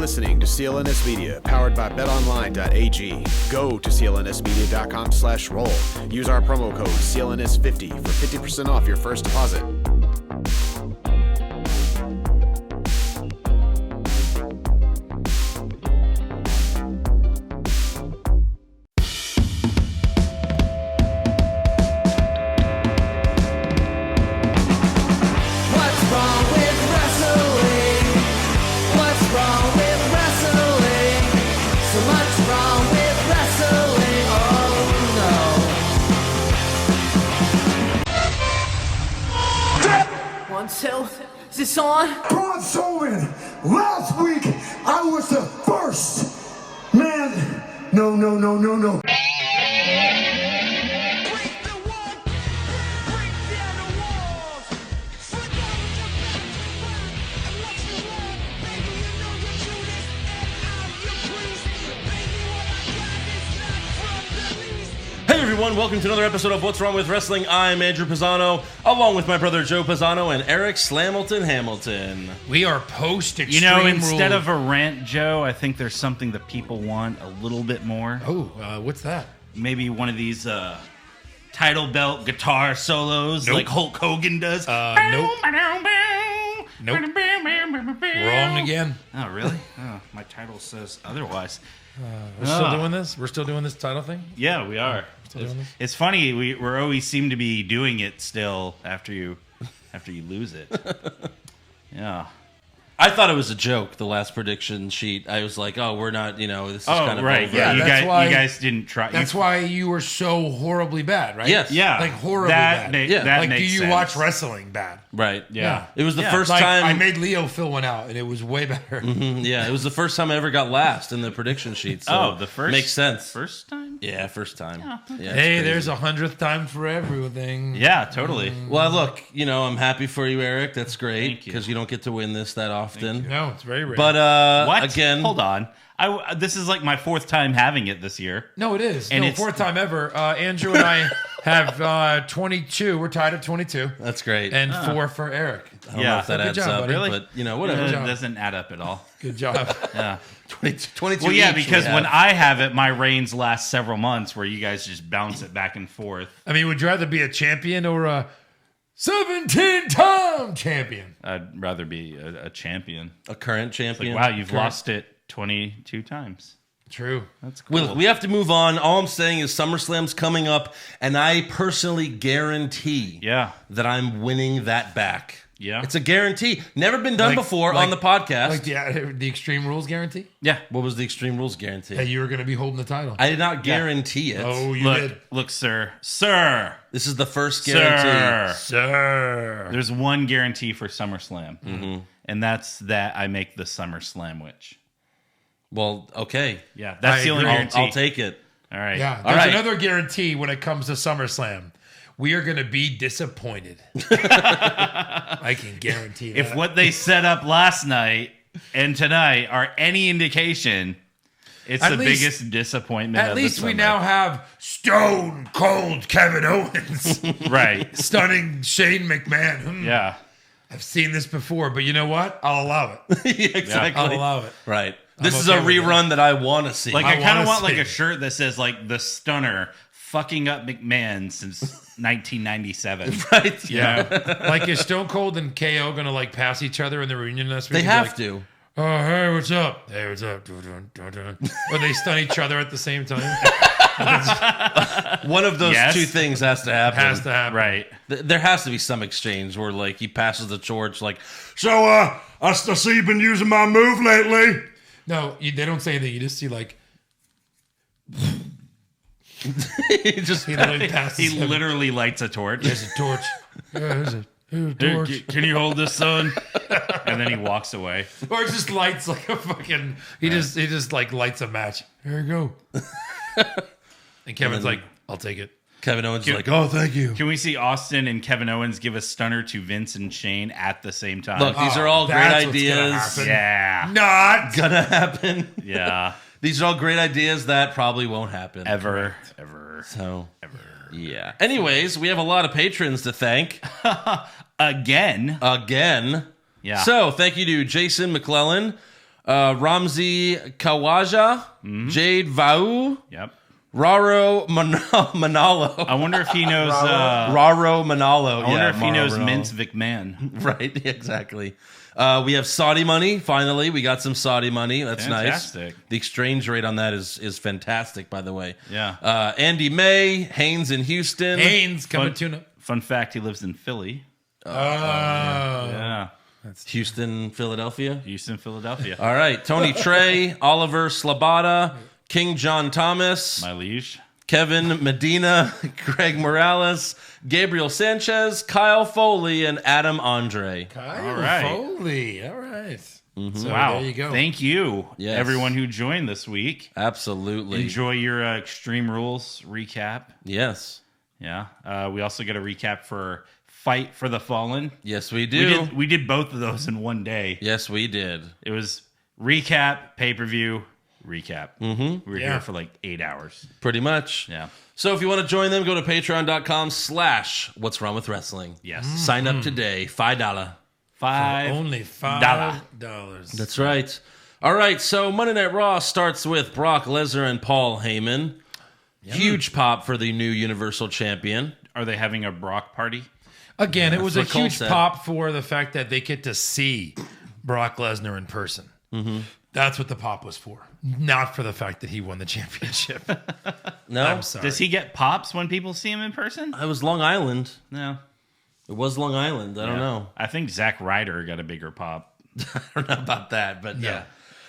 listening to CLNS Media, powered by betonline.ag. Go to clnsmedia.com/roll. Use our promo code CLNS50 for 50% off your first deposit. Is this on? Braun Strowman, last week I was the first man. No. Hey everyone, welcome to another episode of What's Wrong with Wrestling. I'm Andrew Pisano, along with my brother Joe Pisano and Eric Slamilton Hamilton. We are post-Extreme You know, Rules. instead of a rant, Joe, I think there's something that people want a little bit more. Oh, what's that? Maybe one of these title belt guitar solos Nope. like Hulk Hogan does. Nope. Wrong again. Oh, really? Oh, my title says otherwise. We're still doing this? We're still doing this title thing? Yeah, we are. Still doing this? It's funny. We always seem to be doing it still after you lose it. Yeah. I thought it was a joke, the last prediction sheet. I was like, oh, we're not, this is kind of right. over. Yeah, Yeah, that's why- you guys didn't try. That's why you were so horribly bad, right? Yes. Yeah. Like horribly that bad. Yeah. That Like, do makes you sense. watch wrestling bad? Right. Yeah. It was the Yeah. first Like, time. I made Leo fill one out, and it was way better. Yeah, it was the first time I ever got last in the prediction sheet. So Oh, the first makes sense. First time? Yeah, first time. Yeah. Yeah, it's Hey, crazy. there's 100th time for everything. Yeah, totally. Well, look, I'm happy for you, Eric. That's great Thank you. because you don't get to win this that often. No, it's very rare. But What? again, Hold on. This is like my fourth time having it this year. no, it is. And no, it's- fourth time ever. Andrew and I have 22. We're tied at 22. that's great. And 4 for Eric. I don't know if that Good adds job, up, buddy. Really? but whatever. It job. doesn't add up at all. Good job. Yeah. 22 Well, yeah, each we because when have. I have it, my reigns last several months where you guys just bounce it back and forth. I mean, would you rather be a champion or a 17-time champion? I'd rather be a champion. a current Like, champion. wow, you've lost it 22 times. True. That's cool. We have to move on. All I'm saying is SummerSlam's coming up, and I personally guarantee Yeah. that I'm winning that back. Yeah. It's a guarantee. Never been done Like- before like- on the podcast. Like the Extreme Rules guarantee? Yeah. What was the Extreme Rules guarantee? That you were going to be holding the title. I did not guarantee it. Oh, you did. Look, sir. This is the first guarantee. Sir. There's one guarantee for SummerSlam, and that's that I make the SummerSlam witch. Well, okay. Yeah, that's I the only agree. guarantee. I'll take it. All right. Yeah. All There's right. another guarantee when it comes to SummerSlam. We are going to be disappointed. I can guarantee that. If what they set up last night and tonight are any indication, it's At the least- biggest disappointment. At of least the we summer. now have Stone Cold Kevin Owens. right. Stunning Shane McMahon. Yeah. I've seen this before, but you know what? I'll allow it. Yeah, exactly. I'll allow it. Right. This is okay a with rerun that I want to see. Like I I kind wanna of want see like a it. shirt that says like the Stunner fucking up McMahon since 1997. right? Yeah. Like, is Stone Cold and KO going to, like, pass each other in the reunion this week? They Be have like, to. Oh, hey, what's up? Hey, what's up? Dun, dun, dun, dun. Or they stun each other at the same time. One of those Yes. two things has to happen. Has to happen. Right. There has to be some exchange where, like, he passes the torch, like, so, I see you've been using my move lately. No, they don't say anything. You just see, like, he just he literally passes He him. literally lights a torch. There's a torch. Yeah, there's a Hey, torch. can you hold this, son? And then he walks away. Or it just lights like a fucking. He just like lights a match. Here you go. And Kevin's like, I'll take it. Kevin Owens is like, oh, thank you. Can we see Austin and Kevin Owens give a stunner to Vince and Shane at the same time? Look, these are all great that's what's gonna ideas. happen. yeah. Not. Gonna happen. Yeah. These are all great ideas that probably won't happen. Ever. So, yeah. Anyways, we have a lot of patrons to thank. Again. Again. Yeah. So, thank you to Jason McClellan, Ramzi Kawaja, Jade Vau, Yep. Raro Manalo. I wonder if he knows. Raro Manalo. I wonder if he knows Manalo. Vince McMahon. Right, exactly. We have Saudi money. Finally, we got some Saudi money. That's Fantastic. nice. The exchange rate on that is fantastic, by the way. Yeah. Andy May, Haynes in Houston. Haynes coming tuna. Fun fact: he lives in Philly. Oh. Houston, Philadelphia. Houston, Philadelphia. All right. Tony Trey, Oliver Slabata, King John Thomas, My liege. Kevin Medina, Greg Morales, Gabriel Sanchez, Kyle Foley, and Adam Andre. Kyle All right. Foley. All right. So Wow. there you go. Thank you, Yes. everyone who joined this week. Absolutely. Enjoy your Extreme Rules recap. Yes. Yeah. We also got a recap for Fight for the Fallen. Yes, we do. We did both of those in one day. Yes, we did. It was recap, pay-per-view, recap. Mm-hmm. We were here for like 8 hours. Pretty much. Yeah. So if you want to join them, go to patreon.com/What's Wrong with Wrestling. Yes. Sign up today. $5. Only $5. That's right. All right, so Monday Night Raw starts with Brock Lesnar and Paul Heyman. Huge pop for the new Universal Champion. Are they having a Brock party? Again, it was a what Cole huge said. pop for the fact that they get to see Brock Lesnar in person. Mm-hmm. That's what the pop was for. Not for the fact that he won the championship. No? I'm sorry. Does he get pops when people see him in person? It was Long Island. No. It was Long Island. I don't know. I think Zack Ryder got a bigger pop. I don't know about that, but yeah.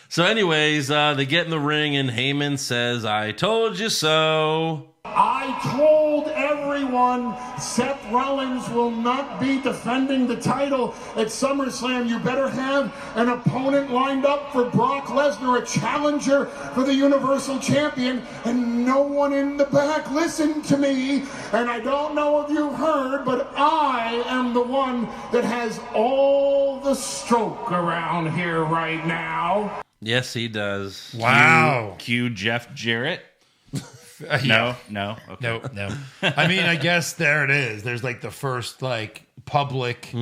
So anyways, they get in the ring and Heyman says, I told you so. I told everyone Seth Rollins will not be defending the title at SummerSlam. You better have an opponent lined up for Brock Lesnar, a challenger for the Universal Champion, and no one in the back listened to me. And I don't know if you heard, but I am the one that has all the stroke around here right now. Yes, he does. Wow. Cue Jeff Jarrett. Yeah. No. Okay. No. I mean, I guess there it is. There's like the first like public, you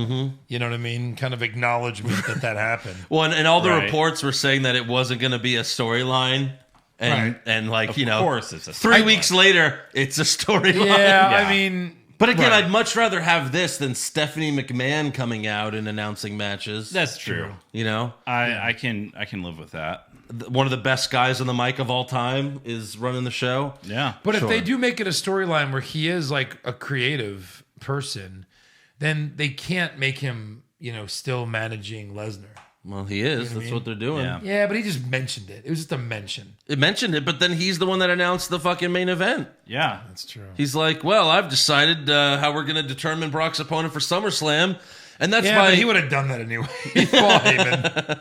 know what I mean, kind of acknowledgement that happened. Well, and all the Right. reports were saying that it wasn't going to be a storyline. And, Right. and like, Of you know, course it's a 3 storyline. weeks later, it's a storyline. Yeah, Yeah. I mean, But again, right. I'd much rather have this than Stephanie McMahon coming out and announcing matches. That's true. You know, I can live with that. one of the best guys on the mic of all time is running the show. Yeah. But Sure. if they do make it a storyline where he is like a creative person, then they can't make him, you know, still managing Lesnar. Well, he is. That's what they're doing. Yeah. Yeah, but he just mentioned it. It was just a mention. It mentioned it, but then he's the one that announced the fucking main event. Yeah. That's true. He's like, well, I've decided how we're going to determine Brock's opponent for SummerSlam. And that's Yeah, why but he would have done that anyway. He fought Heyman.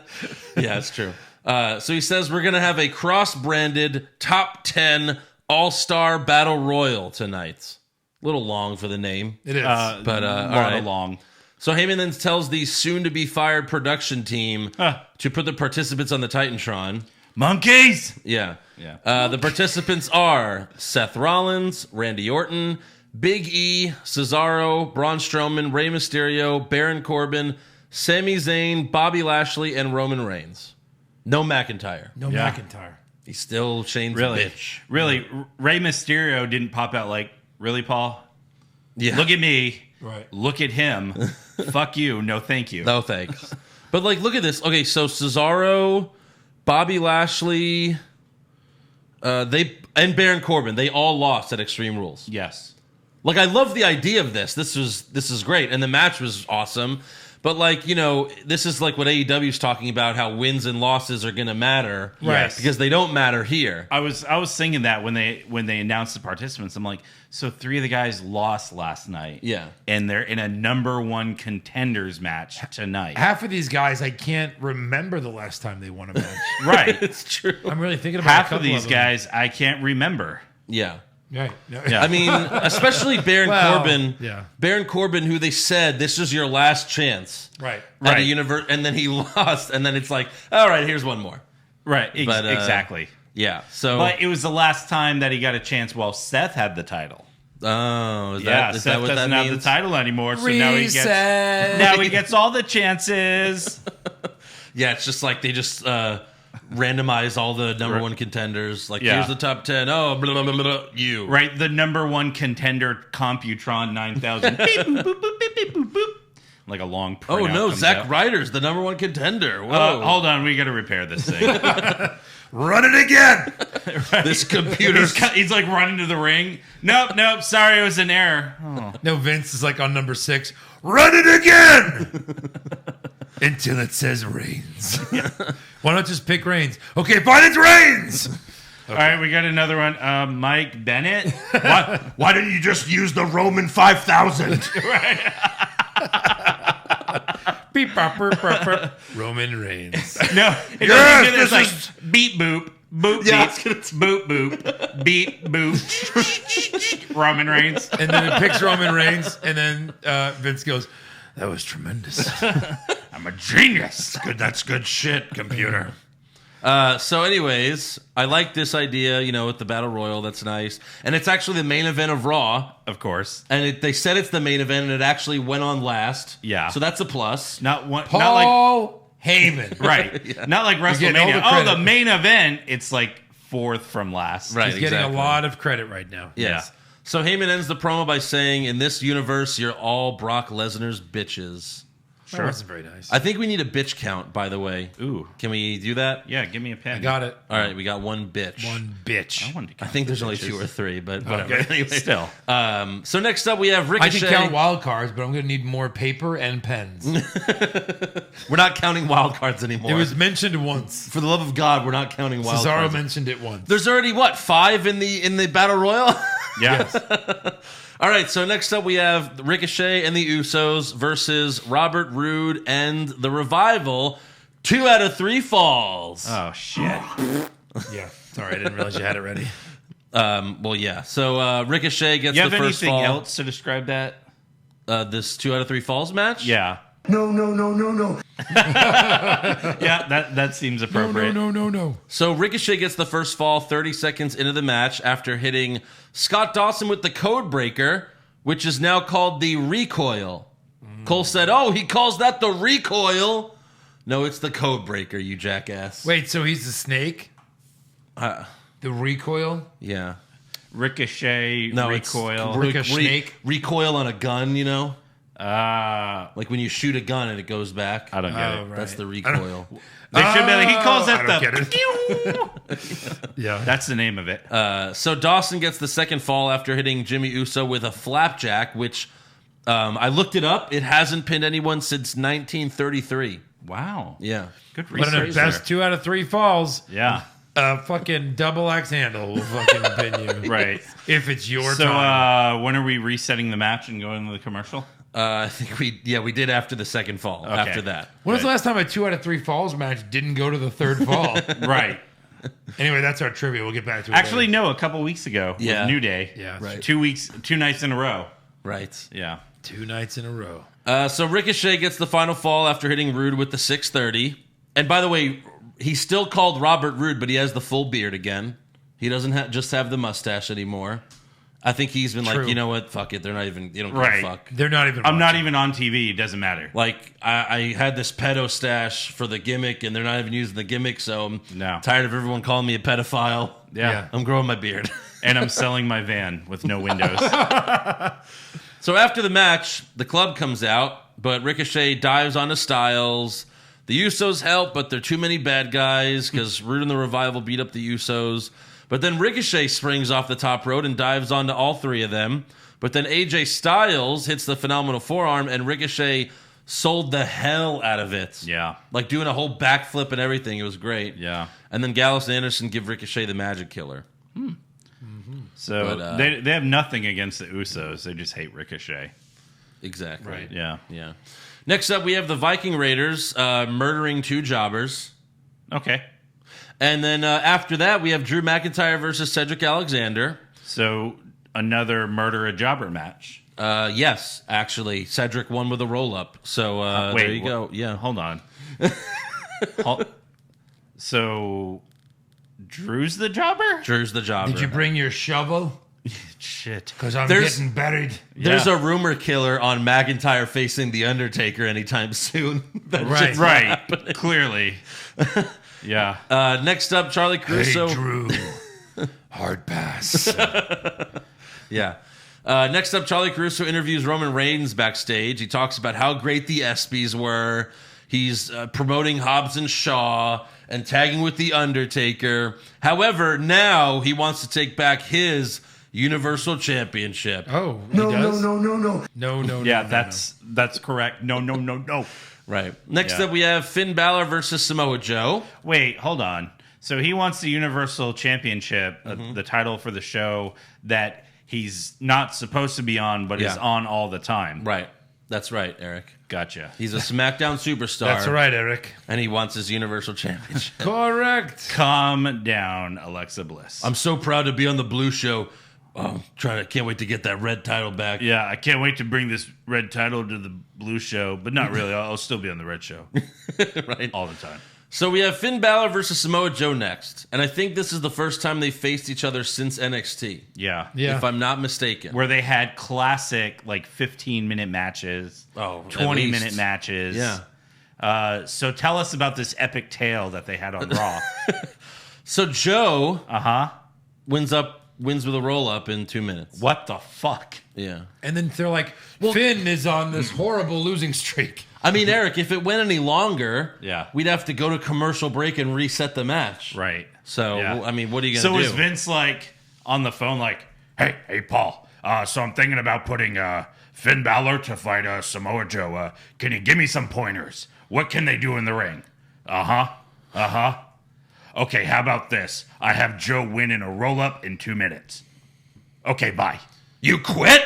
Yeah, it's true. So he says we're going to have a cross-branded top 10 All-Star Battle Royal tonight. A little long for the name. It is. But, all lot right. along. So Heyman then tells the soon-to-be-fired production team to put the participants on the Titantron. Monkeys. Yeah. Yeah. The participants are Seth Rollins, Randy Orton, Big E, Cesaro, Braun Strowman, Rey Mysterio, Baron Corbin, Sami Zayn, Bobby Lashley, and Roman Reigns. No McIntyre. no Yeah. McIntyre. He's still Shane's Really? bitch. Really? Rey Mysterio didn't pop out like, really, Paul? Yeah. Look at me. Right. Look at him. Fuck you. No, thank you. No thanks. But like, look at this. Okay, so Cesaro, Bobby Lashley, and Baron Corbin, they all lost at Extreme Rules. Yes. Like, I love the idea of this. This is great, and the match was awesome. But like, you know, this is like what AEW is talking about, how wins and losses are going to matter, Right. Because they don't matter here. I was thinking that when they announced the participants, I'm like, so 3 of the guys lost last night. Yeah. And they're in a number 1 contenders match tonight. Half of these guys, I can't remember the last time they won a match. Right. It's true. I'm really thinking about Half a of couple these them. guys I can't remember. Yeah. Right. No. Yeah. I mean, especially Baron Well, Corbin. yeah. Baron Corbin, who they said this is your last chance. Right. At a Right. universe, and then he lost, and then it's like, all right, here's one more. Right. But, exactly. Yeah. So, But it was the last time that he got a chance while Seth had the title. oh, is Yeah, that Seth what that doesn't have the means? title anymore, so Reset. now he gets all the chances. Yeah, it's just like they just randomize all the number one contenders. Like, Yeah. here's the top 10. Oh, blah, blah, blah, blah, blah, you. Right, the number one contender, Computron 9000. Beep, boop, boop, boop, beep, beep, boop, boop. Like a long Oh, printout no, comes Zack out. Ryder's the number one contender. Whoa. Hold on, we got to repair this thing. Run it again. This computer. He's like running to the ring. Nope, sorry, it was an error. Oh. No, Vince is like on number 6. Run it again until it says Reigns. Why not just pick Reigns? Okay, fine, it's Reigns. All right, we got another one. Mike Bennett. Why didn't you just use the Roman 5000? Beep, bop, burp, burp, burp. Roman Reigns. No, it's like beep boop. Boop, Yeah, beep, boop, boop, beep, boop, Roman Reigns. And then it picks Roman Reigns, and then Vince goes, "That was tremendous. I'm a genius. That's good shit, computer. So anyways, I like this idea, with the Battle Royal. That's nice. And it's actually the main event of Raw. Of course. And they said it's the main event, and it actually went on last. Yeah. So that's a plus. Not like Paul Heyman. right. Not like getting all the WrestleMania. credit. The main event, it's like 4th from last. Right. He's getting exactly. a lot of credit right now. Yes. So Heyman ends the promo by saying, in this universe, you're all Brock Lesnar's bitches. That wasn't very nice. I think we need a bitch count, by the way. Ooh. Can we do that? Yeah, give me a pen. I got it. All right, we got one bitch. One bitch. I wanted to I think there's only 2 or 3, but whatever. Okay. Anyway. Still. So next up, we have I Ricochet. can count wild cards, but I'm going to need more paper and pens. We're not counting wild cards anymore. It was mentioned once. For the love of God, we're not counting wild Cesaro cards. mentioned it once. There's already, 5 in the Battle Royal? Yes. All right, so next up we have Ricochet and the Usos versus Robert Roode and the Revival. 2 out of 3 falls. Oh, shit. Yeah. Sorry, I didn't realize you had it ready. Well, yeah. So Ricochet gets You the have first anything fall. else to describe that? This 2 out of 3 falls match? Yeah. No. Yeah, that seems appropriate. No. So Ricochet gets the first fall 30 seconds into the match after hitting Scott Dawson with the code breaker, which is now called the recoil. Cole said, he calls that the recoil. No, it's the code breaker, you jackass. Wait, so he's the snake? The recoil? Yeah. Ricochet, No, recoil. It's Ricochet. recoil on a gun, I Like when you shoot a gun and it goes back. don't get it. right. That's the recoil. They should be like, he calls that I the. don't get it. Yeah. That's the name of it. So Dawson gets the second fall after hitting Jimmy Uso with a flapjack, which I looked it up. It hasn't pinned anyone since 1933. Wow. Yeah. Good But in research. the best 2 out of 3 falls, Yeah. fucking double axe handle will fucking pin you. Right. If it's your So time. when are we resetting the match and going to the commercial? I think we did after the second fall. Okay. After that. When was the last time a 2 out of 3 falls match didn't go to the third fall? Right. Anyway, that's our trivia. We'll get back to it. Actually, later. no. A couple weeks ago. with Yeah. New Day. Yeah. Right. 2 weeks, 2 nights in a row. Right. Yeah. 2 nights in a row. So Ricochet gets the final fall after hitting Rude with the 630. And by the way, he's still called Robert Roode, but he has the full beard again. He doesn't just have the mustache anymore. I think he's been True. like, you know what? Fuck it. They're not even, they don't give Right. a fuck. They're not even. I'm not watching. even on TV. It doesn't matter. Like, I had this pedo stash for the gimmick, and they're not even using the gimmick, so I'm No. tired of everyone calling me a pedophile. Yeah. I'm growing my beard. And I'm selling my van with no windows. So after the match, the club comes out, but Ricochet dives onto Styles. The Usos help, but there are too many bad guys because Rude and the Revival beat up the Usos. But then Ricochet springs off the top rope and dives onto all 3 of them. But then AJ Styles hits the phenomenal forearm, and Ricochet sold the hell out of it. Yeah. Like doing a whole backflip and everything. It was great. Yeah. And then Gallows and Anderson give Ricochet the Magic Killer. So But, they have nothing against the Usos. They just hate Ricochet. Exactly. Right. Yeah. Yeah. Next up, we have the Viking Raiders murdering 2 jobbers. Okay. And then after that, we have Drew McIntyre versus Cedric Alexander. So another murder a jobber match. Yes, actually, Cedric won with a roll-up. So Wait, there you go. Yeah. Hold on. So Drew's the jobber? Drew's the jobber. Did you bring your shovel? Shit. Because I'm There's- getting buried. There's Yeah. a rumor killer on McIntyre facing The Undertaker anytime soon. That Right. shit's not Right. happening. Clearly. Yeah. Next up, Charlie Caruso. Hey, Drew. Hard pass. Yeah. Next up, Charlie Caruso interviews Roman Reigns backstage. He talks about how great the ESPYs were. He's promoting Hobbs and Shaw and tagging with The Undertaker. However, now he wants to take back his Universal Championship. Oh, he does? No. Yeah, that's correct. No. Right. Next Yeah. up, we have Finn Balor versus Samoa Joe. Wait, hold on. So he wants the Universal Championship, the title for the show that he's not supposed to be on, but is Yeah. on all the time. Right. That's right, Eric. Gotcha. He's a SmackDown superstar. That's right, Eric. And he wants his Universal Championship. Correct. Calm down, Alexa Bliss. I'm so proud to be on the Blue Show. Oh, can't wait to get that red title back. Yeah, I can't wait to bring this red title to the blue show, but not really. I'll still be on the red show Right. all the time. So we have Finn Balor versus Samoa Joe next. And I think this is the first time they faced each other since NXT, Yeah. Yeah. if I'm not mistaken. Where they had classic, like, 15-minute matches, Oh, at 20-minute least. matches. Yeah. So tell us about this epic tale that they had on Raw. So Joe Uh-huh. wins with a roll-up in 2 minutes. What the fuck? Yeah. And then they're like, Finn is on this horrible losing streak. I mean, Eric, if it went any longer, Yeah. we'd have to go to commercial break and reset the match. Right. So, Yeah. I mean, what are you going So to do? is Vince, like, on the phone, like, hey, Paul, so I'm thinking about putting Finn Balor to fight Samoa Joe. Can you give me some pointers? What can they do in the ring? Uh-huh. Okay, how about this? I have Joe win in a roll-up in 2 minutes. Okay, bye. You quit?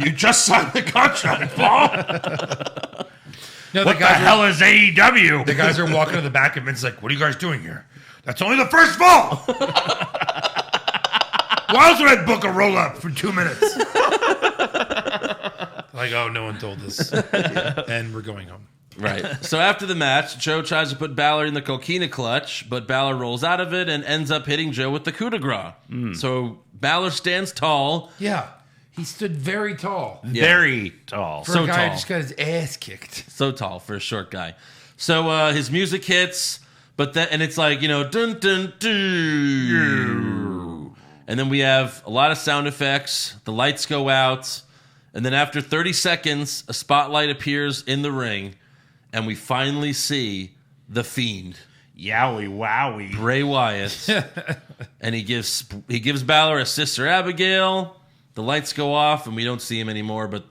You just signed the contract, Paul. No, What the hell is AEW? The guys are walking to the back, and Vince's like, what are you guys doing here? That's only the first fall. Why else would I book a roll-up for 2 minutes? Like, oh, no one told us. And we're going home. Right. So after the match, Joe tries to put Balor in the coquina clutch, but Balor rolls out of it and ends up hitting Joe with the coup de grace. So Balor stands tall. Yeah. He stood very tall. Very tall. For So a guy tall. who just got his ass kicked. So tall for a short guy. So his music hits, and it's like, dun dun dun. And then we have a lot of sound effects. The lights go out. And then after 30 seconds, a spotlight appears in the ring. And we finally see the Fiend, Yowie wowie. Bray Wyatt. And he gives Balor a Sister Abigail. The lights go off and we don't see him anymore. But,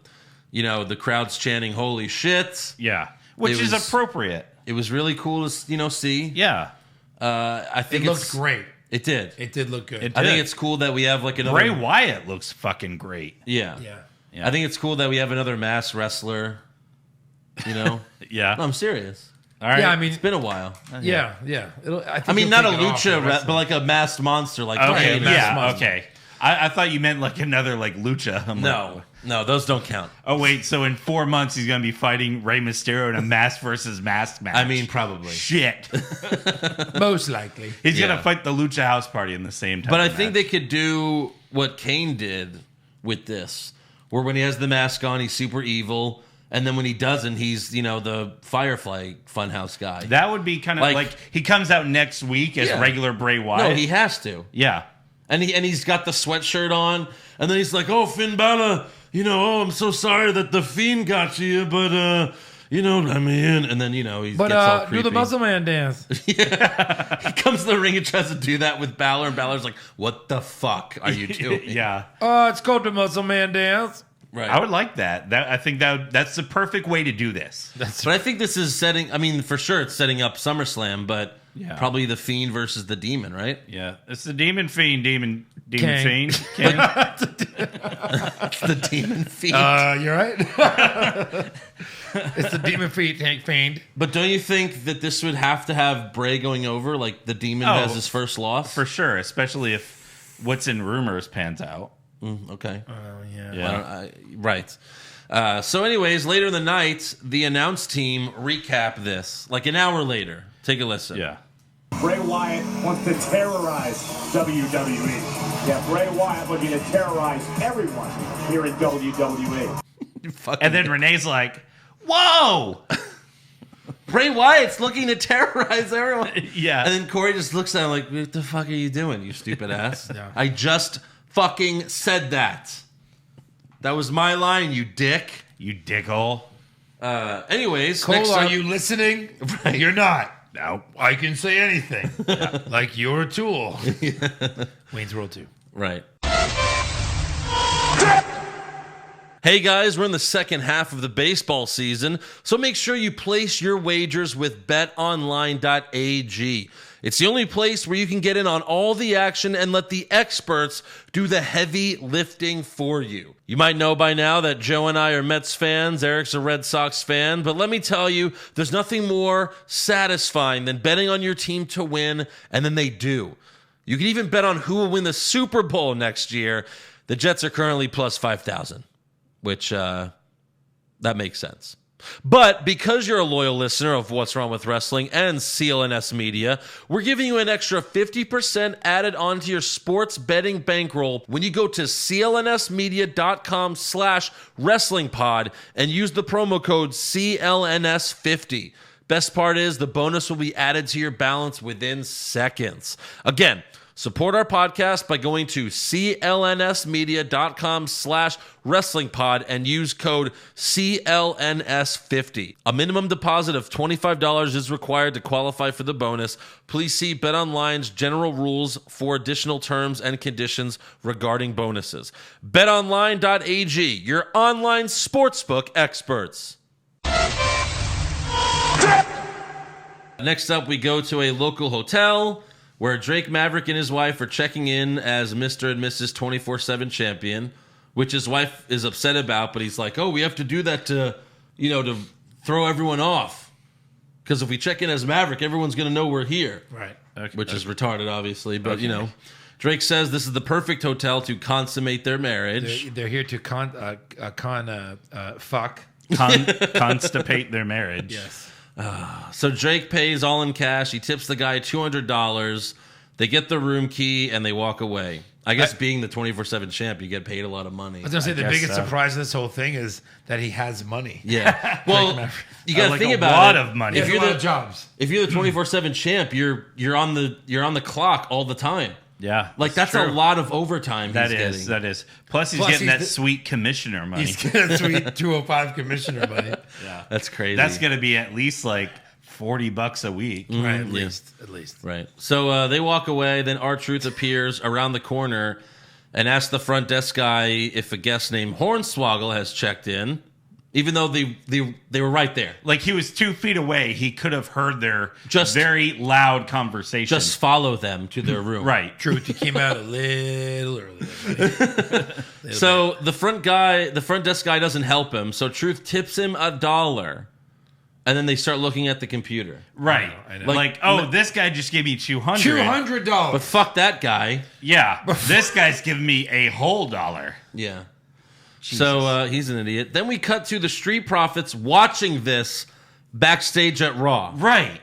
the crowd's chanting, holy shit. Yeah. Which It is was- appropriate. It was really cool to, see. Yeah. I think It looked great. It did. It did look good. I think did. it's cool that we have like another. Bray Wyatt looks fucking great. Yeah. Yeah. Yeah. I think it's cool that we have another masked wrestler. No, Yeah. I'm serious. All right. Yeah, I mean, It's been a while. yeah. I mean, not a lucha, but like a masked monster, like Okay. Kane. Yeah. Okay. I thought you meant like another like lucha. I'm like, No, those don't count. oh wait. So in 4 months he's gonna be fighting Rey Mysterio in a mask versus mask match. I mean, probably. shit. most likely. He's Yeah. gonna fight the Lucha House Party in the same time. But I think they could do what Kane did with this, where when he has the mask on, he's super evil, and then when he doesn't, he's the Firefly Funhouse guy. that would be kind of like he comes out next week as Yeah. regular Bray Wyatt. No, he has to. yeah. And he's got the sweatshirt on, and then he's like, "Oh, Finn Balor, I'm so sorry that the Fiend got you, but let me in." And then he gets all creepy. do the Muscle Man dance. He comes to the ring and tries to do that with Balor, and Balor's like, "What the fuck are you doing?" Yeah. It's called the Muscle Man dance. Right. I would like that. I think that's the perfect way to do this. But I think this is setting. I mean, for sure, it's setting up SummerSlam, but Yeah. probably the Fiend versus the Demon, right? Yeah. It's the Demon Fiend, Demon Kang. Fiend. King. It's the Demon Fiend. You're right. It's the Demon Fiend. but don't you think that this would have to have Bray going over? Like the Demon Oh, has his first loss. For sure, especially if what's in rumors pans out. Okay. Yeah. Right. So, anyways, later in the night, the announce team recap this like an hour later. Take a listen. Yeah. Bray Wyatt wants to terrorize WWE. Yeah, Bray Wyatt looking to terrorize everyone here in WWE. And then Renee's like, whoa! Bray Wyatt's looking to terrorize everyone. Yeah. And then Corey just looks at him like, what the fuck are you doing, you stupid ass? Yeah. I just fucking said that. That was my line, you dick. You dickhole. Anyways, Cole, next are up, you listening? Right. You're not. No, I can say anything. Like you're a tool. Wayne's World 2. Right. Hey guys, we're in the second half of the baseball season, so make sure you place your wagers with betonline.ag. It's the only place where you can get in on all the action and let the experts do the heavy lifting for you. You might know by now that Joe and I are Mets fans, Eric's a Red Sox fan, but let me tell you, there's nothing more satisfying than betting on your team to win, and then they do. You can even bet on who will win the Super Bowl next year. The Jets are currently plus 5,000. Which, that makes sense. But because you're a loyal listener of What's Wrong with Wrestling and CLNS Media, we're giving you an extra 50% added onto your sports betting bankroll when you go to clnsmedia.com/wrestlingpod and use the promo code CLNS50. Best part is the bonus will be added to your balance within seconds. Again, support our podcast by going to clnsmedia.com/wrestlingpod and use code CLNS50. A minimum deposit of $25 is required to qualify for the bonus. Please see BetOnline's general rules for additional terms and conditions regarding bonuses. BetOnline.ag, your online sportsbook experts. Next up, we go to a local hotel where Drake Maverick and his wife are checking in as Mr. and Mrs. 24/7 champion, which his wife is upset about, but he's like, oh, we have to do that to throw everyone off. Because if we check in as Maverick, everyone's going to know we're here. Right. Okay. Which is retarded, obviously. But, Drake says this is the perfect hotel to consummate their marriage. They're here to fuck. Constipate their marriage. Yes. So Drake pays all in cash. He tips the guy $200. They get the room key and they walk away. I guess being the 24/7 champ, you get paid a lot of money. I was going to say, the guess biggest so. surprise of this whole thing is that he has money. Yeah. Well, you got to Like think a about lot it. of money. He If has you're a lot the of jobs. If you're the 24/7 champ, you're on the clock all the time. Yeah. Like that's a true. lot of overtime That he's is. getting. That is. Plus, he's Plus, getting he's that sweet commissioner money. He's getting a sweet 205 commissioner money. Yeah. That's crazy. That's going to be at least like $40 a week. Right, yeah. at least. Right. So they walk away. Then R-Truth appears around the corner and asks the front desk guy if a guest named Hornswoggle has checked in, even though they were right there. Like he was 2 feet away. He could have heard their Just- very loud conversation. Just follow them to their room. right. Truth, he came out a little early. So the front desk guy doesn't help him. So Truth tips him $1, and then they start looking at the computer. Right. I know. Like, this guy just gave me $200. $200. But fuck that guy. Yeah. This guy's giving me a whole dollar. Yeah. So he's an idiot. Then we cut to the Street Profits watching this backstage at Raw. Right.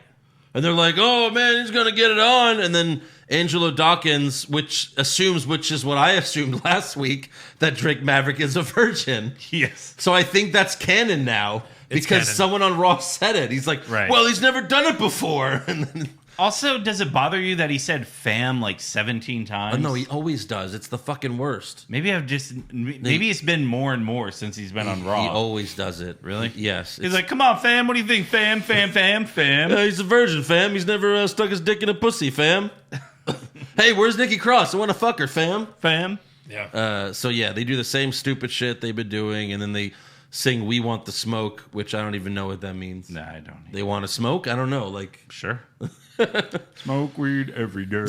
And they're like, oh, man, he's going to get it on. And then Angelo Dawkins, which is what I assumed last week, that Drake Maverick is a virgin. Yes. So I think that's canon now. It's Because canon. someone on Raw said it. He's like, Right. well, he's never done it before. And then, Also, does it bother you that he said fam like 17 times? no, he always does. It's the fucking worst. Maybe it's been more and more since he's been on Raw. He always does it. Really? Yes. He's like, come on, fam. What do you think, fam, fam, fam, fam? He's a virgin, fam. He's never stuck his dick in a pussy, fam. Hey, where's Nikki Cross? I want to fuck her, fam. Fam. Yeah. So yeah, they do the same stupid shit they've been doing, and then they sing "We Want the Smoke," which I don't even know what that means. Nah, I don't. They want to smoke? I don't know. Like, Sure. Smoke weed every day.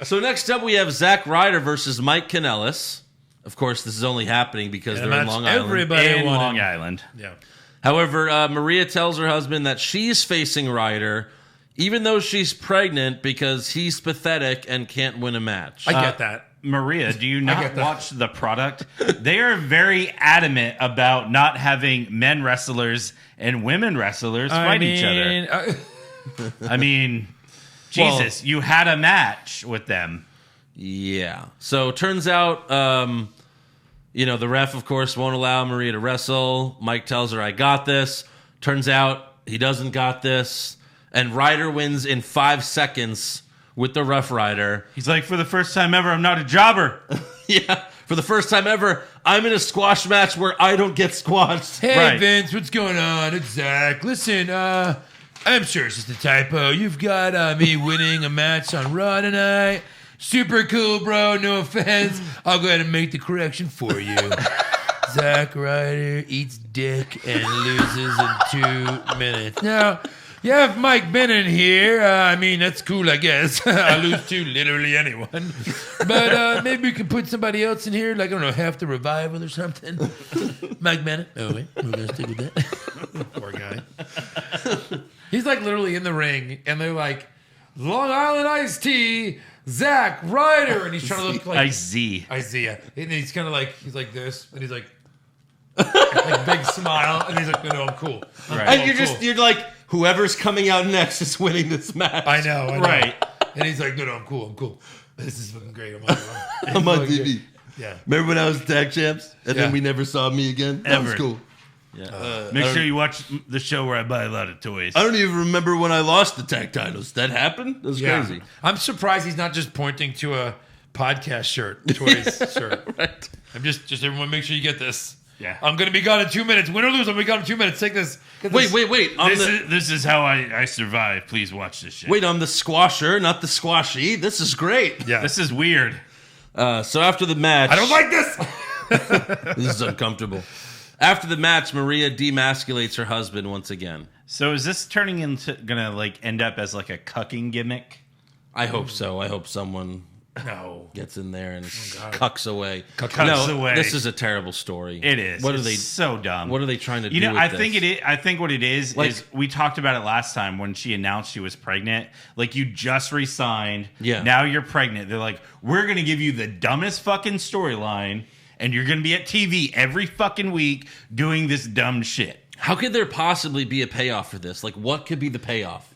so next up we have Zack Ryder versus Mike Kanellis. Of course, this is only happening because And they're in that's Long Island. everybody In wanted- Long Island. Yeah. However, Maria tells her husband that she's facing Ryder, even though she's pregnant, because he's pathetic and can't win a match. I get that. Maria, do you get not that. watch the product? They are very adamant about not having men wrestlers and women wrestlers fight each other. I mean, Jesus, you had a match with them. Yeah. So turns out, the ref, of course, won't allow Maria to wrestle. Mike tells her, I got this. Turns out he doesn't got this. And Ryder wins in 5 seconds with the Rough Rider. He's like, for the first time ever, I'm not a jobber. Yeah. For the first time ever, I'm in a squash match where I don't get squashed. Hey, Right. Vince, what's going on? It's Zach. Listen, I'm sure it's just a typo. You've got me winning a match on Raw tonight. Super cool, bro. No offense. I'll go ahead and make the correction for you. Zack Ryder eats dick and loses in 2 minutes. Now, you have Mike Bennett here. I mean, that's cool, I guess. I lose to literally anyone. But maybe we can put somebody else in here, like, I don't know, half the revival or something. Mike Bennett. Oh, wait. We're going to stick with that. Poor guy. He's like literally in the ring, and they're like, Long Island iced tea, Zack Ryder. And he's trying to look like Isaiah. And he's kind of like, he's like this, and he's like big smile, and he's like, no, I'm cool. And you're like, whoever's coming out next is winning this match. I know. Right. And he's like, no, I'm cool. This is fucking great. I'm on TV. Yeah. Remember when I was tag champs and Yeah. then we never saw me again? That was Ever. cool. Yeah. Make sure you watch the show where I buy a lot of toys. I don't even remember when I lost the tag titles. That happened? That was crazy. I'm surprised he's not just pointing to a podcast shirt, toys shirt. Right. I'm just everyone make sure you get this. Yeah. I'm going to be gone in 2 minutes. Win or lose, I'm going to be gone in 2 minutes. Take this. Get Wait. This, this is how I survive. Please watch this shit. Wait, I'm the squasher, not the squashy. This is great. Yeah. This is weird. So after the match... I don't like this. This is uncomfortable. After the match, Maria demasculates her husband once again. So is this turning into gonna like end up as like a cucking gimmick? I hope so. I hope someone No. gets in there and cucks away. Cucks away. This is a terrible story. It is. What It's are they? so dumb. What are they trying to do? You know, with I this? think it is. I think what it is Like- we talked about it last time when she announced she was pregnant. Like you just resigned. Yeah. Now you're pregnant. They're like, we're gonna give you the dumbest fucking storyline, and you're gonna be at TV every fucking week doing this dumb shit. How could there possibly be a payoff for this? Like, what could be the payoff?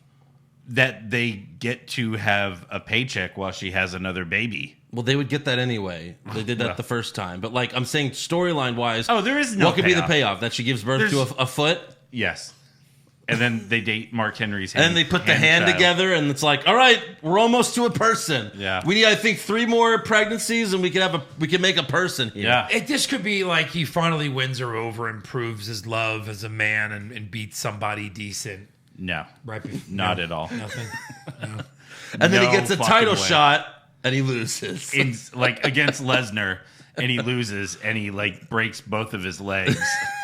That they get to have a paycheck while she has another baby. Well, they would get that anyway. They did that the first time. But, like, I'm saying storyline wise. Oh, there is no What could be the payoff. payoff? That she gives birth to a foot? Yes. And then they date Mark Henry's And hand. then they put the hand child. together, and it's like, all right, we're almost to a person. Yeah. We need, I think, 3 more pregnancies, and we can make a person here. Yeah. This could be like he finally wins her over and proves his love as a man and beats somebody decent. No. Right. Not at all. Nothing. And then he No gets a fucking title way. shot, and he loses. In, like against Lesnar, and he loses, and he like breaks both of his legs.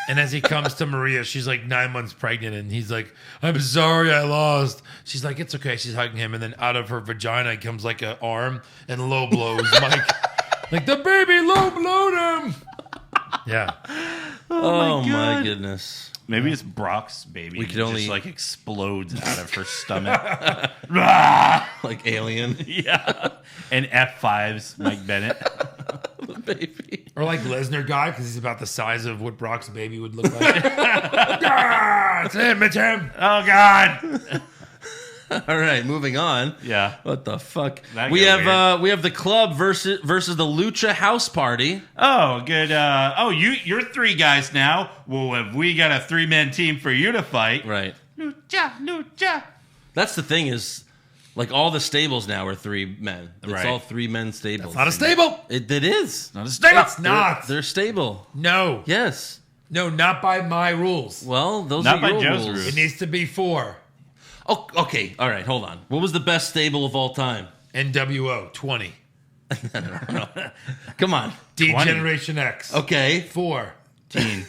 And as he comes to Maria, she's like 9 months pregnant, and he's like, I'm sorry I lost. She's like, it's okay. She's hugging him, and then out of her vagina comes like an arm and low blows Mike. Like, the baby low blowed him. Yeah. Oh, my goodness. Maybe it's Brock's baby. We could It only- just like explodes out of her stomach. Like Alien. Yeah. And F5's Mike Bennett. Baby. Or like Lesnar guy, because he's about the size of what Brock's baby would look like. Ah, it's him, it's him. Oh God. All right, moving on. Yeah. What the fuck? That We got have we have the club versus the Lucha House Party. Oh, good. You're 3 guys now. Well, have we got a 3-man team for you to fight? Right. Lucha. That's the thing is, like all the stables now are 3 men. It's Right. all 3 men stables. Not a stable. It is. Not a stable. It's not. They're stable. No. Yes. No, not by my rules. Well, those Not are by your Joe's rules. rules. It needs to be 4. Oh, okay. All right. Hold on. What was the best stable of all time? NWO, 20. Come on. D 20. Generation X. Okay. 4. Team.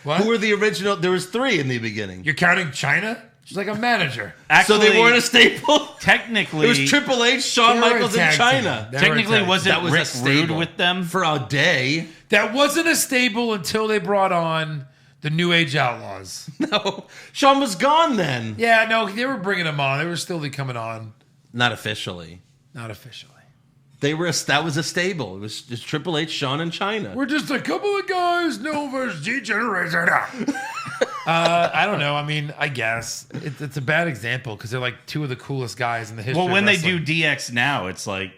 What? Who were the original? There was 3 in the beginning. You're counting China? She's like a manager. Actually, So they weren't a staple. technically. It was Triple H, Shawn They were a Michaels, and tag China. team. They were a Technically, tag wasn't That was a Rick Rude stable. with them? For a day. That wasn't a stable until they brought on the New Age Outlaws. No, Shawn was gone then. Yeah, no, they were bringing them on. They were still coming on. Not officially. Not officially. That was a stable. It was just Triple H, Shawn, and China. We're just a couple of guys, no versus G Generation. I don't know. I mean, I guess it's a bad example because they're like two of the coolest guys in the history. Well, when of they wrestling. do DX now, it's like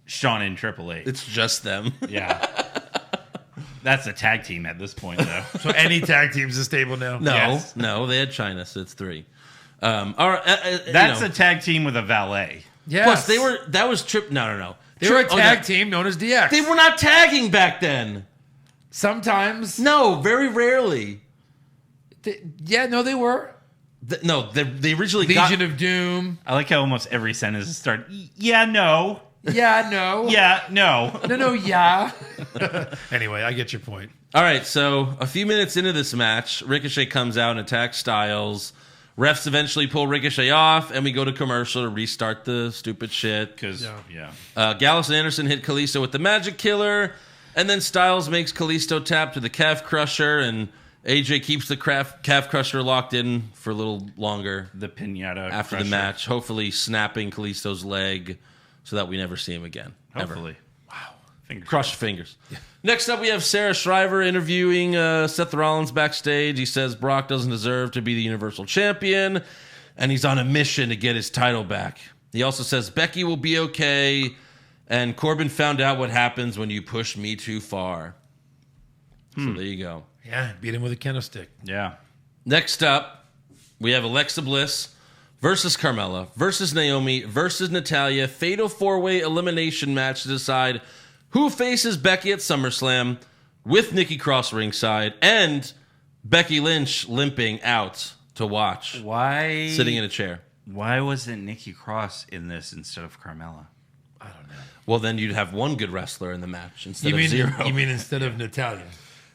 Shawn and Triple H. It's just them. Yeah. That's a tag team at this point, though. So any tag team's a stable now. No, Yes. no, they had China, so it's 3. All right, That's a tag team with a valet. Yes. Plus, they were. That was Trip. No. They were a Tri- tag no. team known as DX. They were not tagging back then. Sometimes. No, very rarely. They were. No, they originally Legion got. of Doom. I like how almost every sentence starts, yeah, no. Yeah, no. Yeah, no. No, yeah. Anyway, I get your point. All right, so a few minutes into this match, Ricochet comes out and attacks Styles. Refs eventually pull Ricochet off, and we go to commercial to restart the stupid shit. Because, Gallus and Anderson hit Kalisto with the Magic Killer, and then Styles makes Kalisto tap to the Calf Crusher, and AJ keeps the Calf Crusher locked in for a little longer the pinata after crusher. the match, hopefully snapping Kalisto's leg so that we never see him again. Hopefully. Ever. Fingers Cross your fingers. Next up, we have Sarah Shriver interviewing Seth Rollins backstage. He says Brock doesn't deserve to be the Universal Champion, and he's on a mission to get his title back. He also says Becky will be okay, and Corbin found out what happens when you push me too far. So there you go. Yeah, beat him with a kendo stick. Yeah. Next up, we have Alexa Bliss versus Carmella versus Naomi versus Natalya. Fatal 4-way elimination match to decide who faces Becky at SummerSlam, with Nikki Cross ringside and Becky Lynch limping out to watch. Why? Sitting in a chair. Why wasn't Nikki Cross in this instead of Carmella? I don't know. Well, then you'd have one good wrestler in the match instead You of 0. mean instead of Natalya?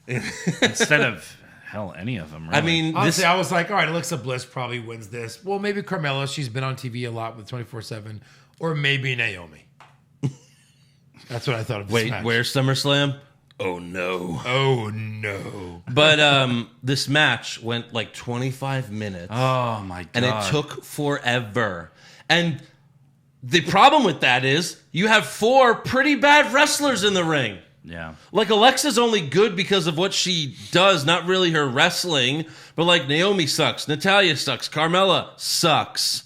Instead of, hell, any of them, really. I mean, Honestly, I was like, all right, Alexa Bliss probably wins this. Well, maybe Carmella. She's been on TV a lot with 24/7. Or maybe Naomi. That's what I thought of this wait, match. where's SummerSlam? Oh, no. Oh, no. But this match went like 25 minutes. Oh, my God. And it took forever. And the problem with that is you have 4 pretty bad wrestlers in the ring. Yeah. Like, Alexa's only good because of what she does, not really her wrestling. But, like, Naomi sucks. Natalya sucks. Carmella sucks.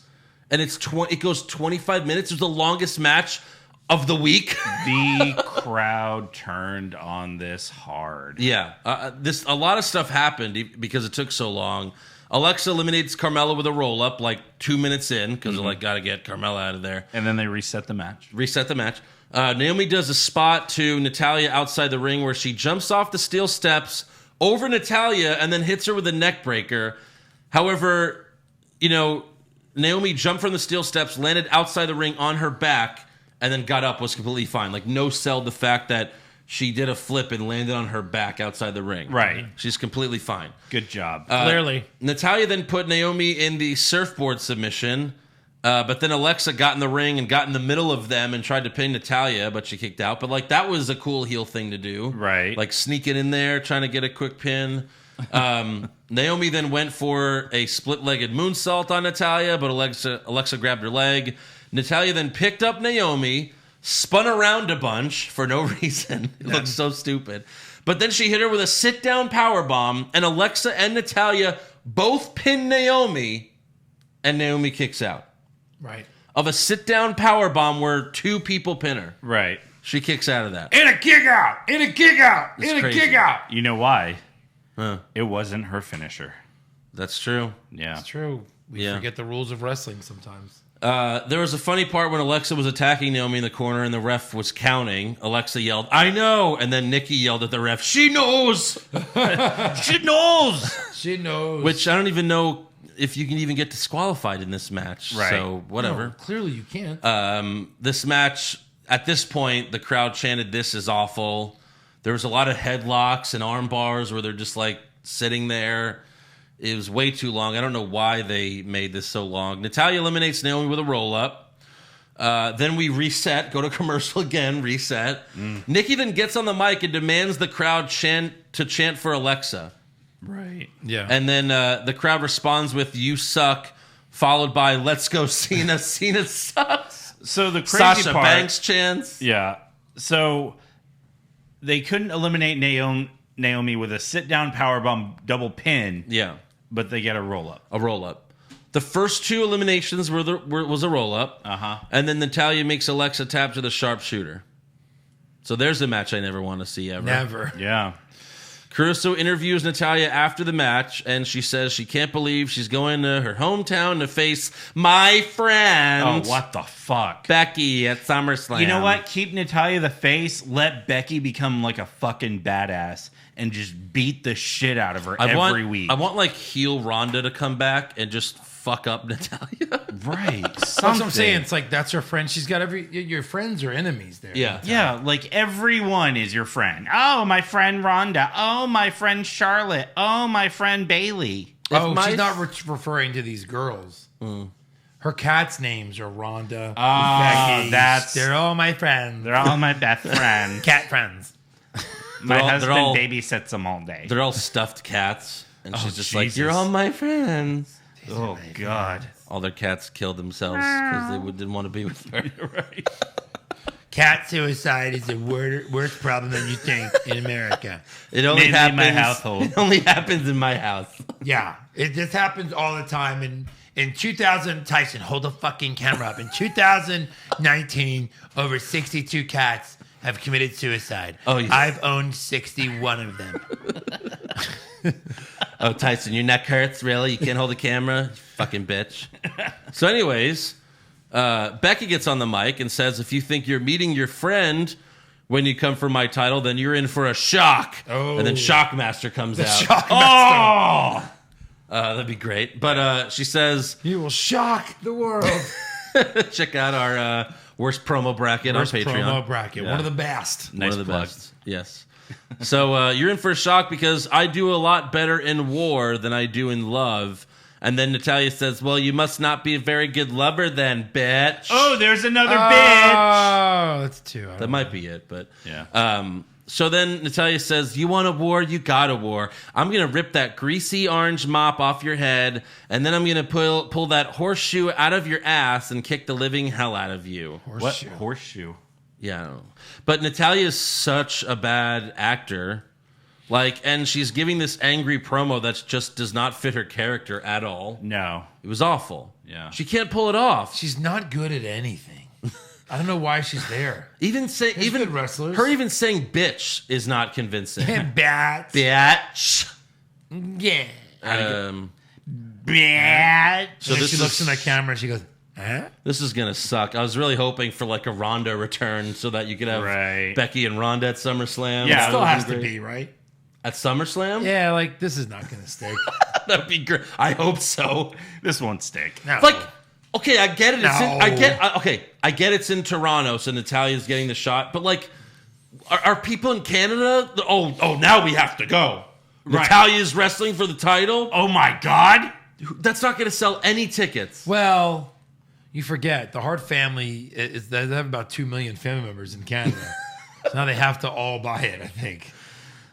And it goes 25 minutes. It was the longest match of the week. The crowd turned on this hard. Yeah. A lot of stuff happened because it took so long. Alexa eliminates Carmella with a roll-up like 2 minutes in because they're like, got to get Carmella out of there. And then they reset the match. Naomi does a spot to Natalya outside the ring where she jumps off the steel steps over Natalya and then hits her with a neck breaker. However, Naomi jumped from the steel steps, landed outside the ring on her back, and then got up, was completely fine. Like, no sell the fact that she did a flip and landed on her back outside the ring. Right. She's completely fine. Good job. Clearly. Natalya then put Naomi in the surfboard submission, but then Alexa got in the ring and got in the middle of them and tried to pin Natalya, but she kicked out. But, like, that was a cool heel thing to do. Right. Like, sneaking in there, trying to get a quick pin. Naomi then went for a split-legged moonsault on Natalya, but Alexa grabbed her leg. Natalya then picked up Naomi, spun around a bunch for no reason. It looks so stupid. But then she hit her with a sit-down powerbomb, and Alexa and Natalya both pin Naomi, and Naomi kicks out. Right. Of a sit-down powerbomb where 2 people pin her. Right. She kicks out of that. And a kick out. And a kick out. It's And a crazy. kick out. You know why? Huh. It wasn't her finisher. That's true. Yeah. It's true. We forget the rules of wrestling sometimes. There was a funny part when Alexa was attacking Naomi in the corner and the ref was counting. Alexa yelled, "I know!" And then Nikki yelled at the ref, "She knows!" She knows. She knows. Which I don't even know if you can even get disqualified in this match. Right. So, whatever. No, clearly you can't. This match, at this point, the crowd chanted, "This is awful." There was a lot of headlocks and arm bars where they're just like sitting there. It was way too long. I don't know why they made this so long. Natalya eliminates Naomi with a roll-up. Then we reset, go to commercial again, reset. Nikki then gets on the mic and demands the crowd chant for Alexa. Right. Yeah. And then the crowd responds with "You suck," followed by "Let's go Cena, Cena sucks." So the crazy Sasha part, Banks chants. Yeah. So they couldn't eliminate Naomi with a sit-down powerbomb double pin. Yeah. But they get a roll-up. A roll-up. The first 2 eliminations was a roll-up. Uh-huh. And then Natalya makes Alexa tap to the sharpshooter. So there's a match I never want to see ever. Never. Yeah. Caruso interviews Natalya after the match, and she says she can't believe she's going to her hometown to face my friend. Oh, what the fuck? Becky at SummerSlam. You know what? Keep Natalya the face. Let Becky become like a fucking badass and just beat the shit out of her every week. I want like heel Ronda to come back and just fuck up Natalya. Right. That's what I'm saying. It's like, that's her friend. She's got your friends or enemies there. Yeah. Yeah, like everyone is your friend. Oh, my friend Rhonda. Oh, my friend Charlotte. Oh, my friend Bailey. She's not referring to these girls. Her cats' names are Rhonda, Oh, Becky. They're all my friends. They're all my best friends. Cat friends. My they're husband all- babysits them all day. They're all stuffed cats, and she's just like, Jesus. "You're all my friends." Oh, God. All their cats killed themselves because they didn't want to be with her. Right. Cat suicide is a worse problem than you think in America. It only Mainly happens my household. It only happens in my house. Yeah, this happens all the time. In 2000, Tyson, hold the fucking camera up. In 2019, over 62 cats have committed suicide. Oh, yeah. I've owned 61 of them. Oh, Tyson, your neck hurts? Really? You can't hold a camera? You fucking bitch. So anyways, Becky gets on the mic and says, if you think you're meeting your friend when you come for my title, then you're in for a shock. Oh. And then Shockmaster comes out. Shockmaster. That'd be great. But she says, You will shock the world. check out our worst promo bracket Worst on Patreon. promo bracket. Yeah. One of the best. One of the plug. best. Yes. So you're in for a shock because I do a lot better in war than I do in love. And then Natalya says, well, you must not be a very good lover then, bitch. Oh, there's another bitch. Oh, that's two. That might be it, but... Yeah. So then Natalya says, you want a war? You got a war. I'm going to rip that greasy orange mop off your head, and then I'm going to pull that horseshoe out of your ass and kick the living hell out of you. Horseshoe. What horseshoe? Yeah. I don't know. But Natalya is such a bad actor. And she's giving this angry promo that just does not fit her character at all. No. It was awful. Yeah. She can't pull it off. She's not good at anything. I don't know why she's there. Even good wrestlers. Her even saying bitch is not convincing. Bat. Bitch. Yeah. Bitch. So And this she looks is- in the camera and she goes, huh? This is gonna suck. I was really hoping for like a Ronda return so that you could have Right. Becky and Ronda at SummerSlam. Yeah, That Still would've has been to great. be, right? At SummerSlam. Yeah, like this is not going to stick. That'd be great. I hope so. This won't stick. No. Like, okay, I get it. No. I get it's in Toronto, so Natalya's getting the shot. But like, are people in Canada? Oh, now we have to go. Right. Natalya's wrestling for the title. Oh, my God. That's not going to sell any tickets. Well, you forget the Hart family they have about 2 million family members in Canada. So now they have to all buy it, I think.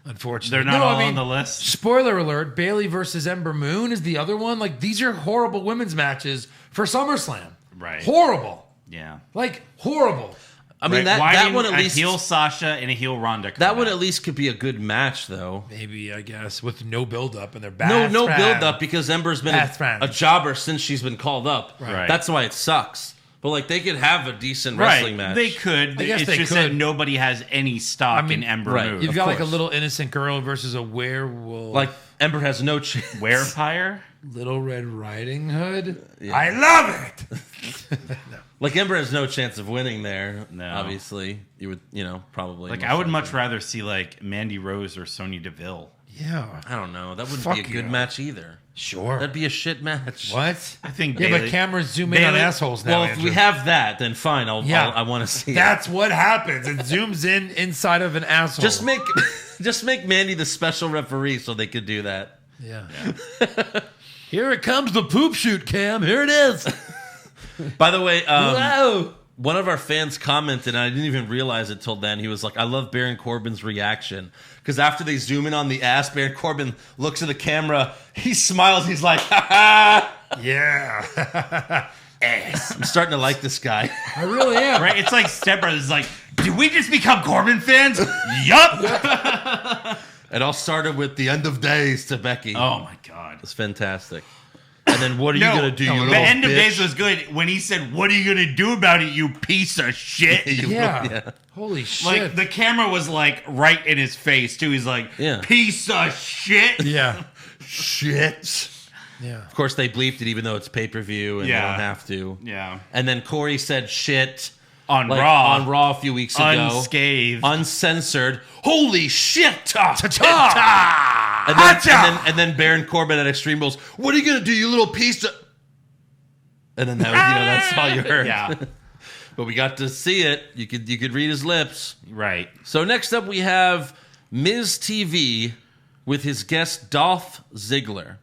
Unfortunately. They're not all on the list. Spoiler alert, Bailey versus Ember Moon is the other one. Like, these are horrible women's matches for SummerSlam. Right. Horrible. Yeah. Like, horrible. I mean, Right. Why that didn't one at a least heel Sasha and a heel Ronda come that one out? at least could be a good match, though. Maybe, I guess, with no build-up and they're bad. No build up because Ember's been Best friend. a jobber since she's been called up. Right. That's why it sucks. But like they could have a decent wrestling match. They could. I guess It's they just could. that nobody has any stock in Ember right. Moon. You've Of got like a course. little innocent girl versus a werewolf. Like Ember has no chance. Werepire? Little Red Riding Hood. I love it. Like Ember has no chance of winning there. No. Obviously, you would, probably. Like, most I would likely. much rather see, like, Mandy Rose or Sonya Deville. Yeah. I don't know. That wouldn't Fuck be a good you. match either. Sure. That'd be a shit match. What? I think Yeah, Bailey, but cameras zoom in on assholes now. Well, if Andrew. we have that, then fine. I want to see it. That's what happens. It zooms in inside of an asshole. Just make Mandy the special referee so they could do that. Yeah. Here it comes, the poop shoot cam. Here it is. By the way, Whoa. one of our fans commented, and I didn't even realize it till then. He was like, I love Baron Corbin's reaction. Because after they zoom in on the ass, Baron Corbin looks at the camera, he smiles, he's like, ha ha! Yeah. Ass. I'm starting to like this guy. I really am. right? It's like Step Brothers. Like, did we just become Corbin fans? Yup. It all started with the end of days to Becky. Oh my god. It's fantastic. And then what are you gonna do? You The little end of bitch? days was good when he said, "What are you gonna do about it, you piece of shit?" Yeah. Holy shit. Like the camera was like right in his face too. He's like, Yeah. "Piece of shit." yeah. Shit. Yeah. Of course, they bleeped it, even though it's pay per view and Yeah. they don't have to. Yeah. And then Corey said shit On like, Raw. on Raw a few weeks ago, Unscathed. uncensored. Holy shit! Ta-ta! And then Baron Corbin at Extreme Rules. What are you gonna do, you little piece of? And then that was, that's all you heard. Yeah. But we got to see it. You could read his lips. Right. So next up we have Miz TV with his guest Dolph Ziggler.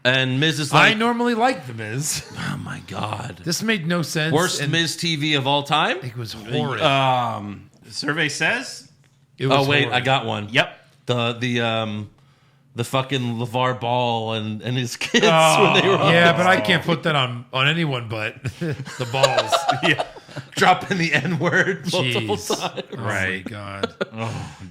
And Miz is I like, normally like The Miz. oh my god, This made no sense. worst and Miz TV of all time. It was horrid. The survey says. It was Oh wait, horrid. I got one. Yep. The fucking LeVar Ball and his kids Oh. when they were Yeah, but I can't put that on anyone but the balls. Yeah. dropping the N-word multiple Jeez. times. Right. Oh my god.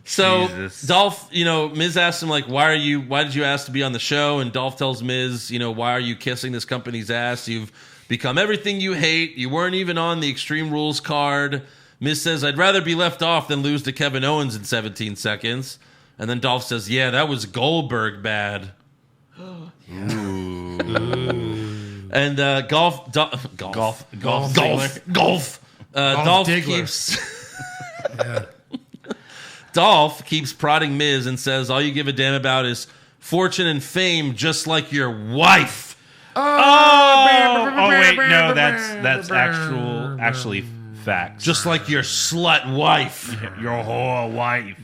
So Jesus. Dolph, Miz asked him like, why did you ask to be on the show? And Dolph tells Miz, why are you kissing this company's ass? You've become everything you hate. You weren't even on the Extreme Rules card. Miz says, I'd rather be left off than lose to Kevin Owens in 17 seconds. And then Dolph says, yeah, that was Goldberg bad. Ooh. And Dolph Diggler. Dolph keeps prodding Miz and says, all you give a damn about is fortune and fame, just like your wife. Oh wait, no, that's actually facts. Just like your slut wife. Your whole wife.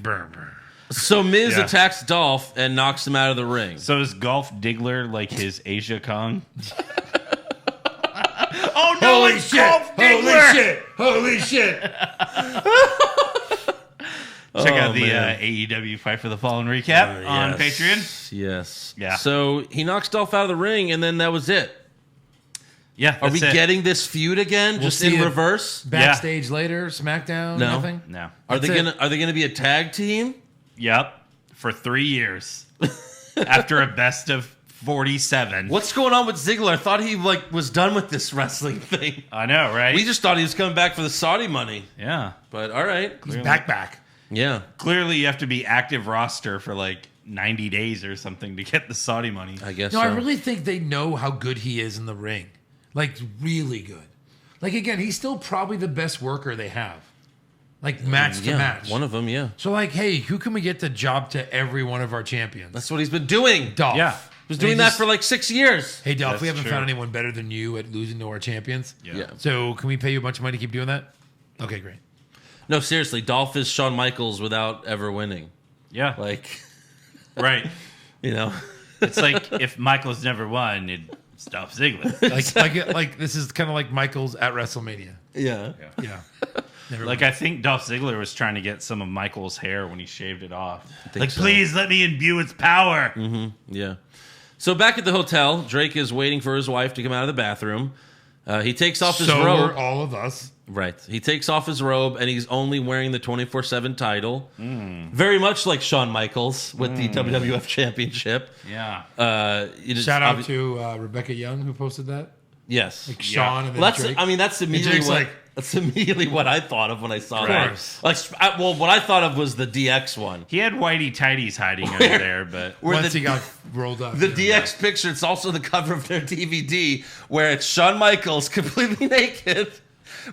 So Miz Yeah. attacks Dolph and knocks him out of the ring. So is Golf Diggler like his Asia Kong? Oh no, Holy it's shit! Golf Diggler! Holy shit! Check out the man. AEW Fight for the Fallen recap on Patreon. Yes. Yeah. So he knocks Dolph out of the ring, and then that was it. Yeah, Are we that's it. getting this feud again, just see in it. reverse? Backstage later, SmackDown, No. nothing. No. Are That's they gonna be a tag team? Yep. For 3 years. After a best of 47. What's going on with Ziggler? I thought he was done with this wrestling thing. I know, right? We just thought he was coming back for the Saudi money. Yeah. But all right. He's back. Yeah. Clearly, you have to be active roster for like 90 days or something to get the Saudi money. I guess No, so. I really think they know how good he is in the ring. Like, really good. Like, again, he's still probably the best worker they have. Like, match to match. One of them, yeah. So, like, hey, who can we get the job to every one of our champions? That's what he's been doing. Dolph. Yeah. He was doing that for like 6 years. Hey, Dolph, we That's haven't true. found anyone better than you at losing to our champions. Yeah. So, can we pay you a bunch of money to keep doing that? Okay, great. No, seriously, Dolph is Shawn Michaels without ever winning. Yeah. Like, Right. It's like if Michael's never won, it's Dolph Ziggler. Like this is kind of like Michaels at WrestleMania. yeah. Yeah. Never Like, I think Dolph Ziggler was trying to get some of Michael's hair when he shaved it off. think so. Please let me imbue its power. Yeah. So back at the hotel, Drake is waiting for his wife to come out of the bathroom. He takes off his so robe. were all of us. Right. He takes off his robe and he's only wearing the 24/7 title. Very much like Shawn Michaels with the WWF Championship. Yeah. Shout out to Rebecca Young who posted that. Yes. Like Sean and then Well, that's Drake. that's immediately Drake's what like- that's immediately what I thought of when I saw course. that. Like, what I thought of was the DX one. He had whitey tighties hiding under there, but Where Once the, he got rolled up. the DX picture, it's also the cover of their DVD where it's Shawn Michaels completely naked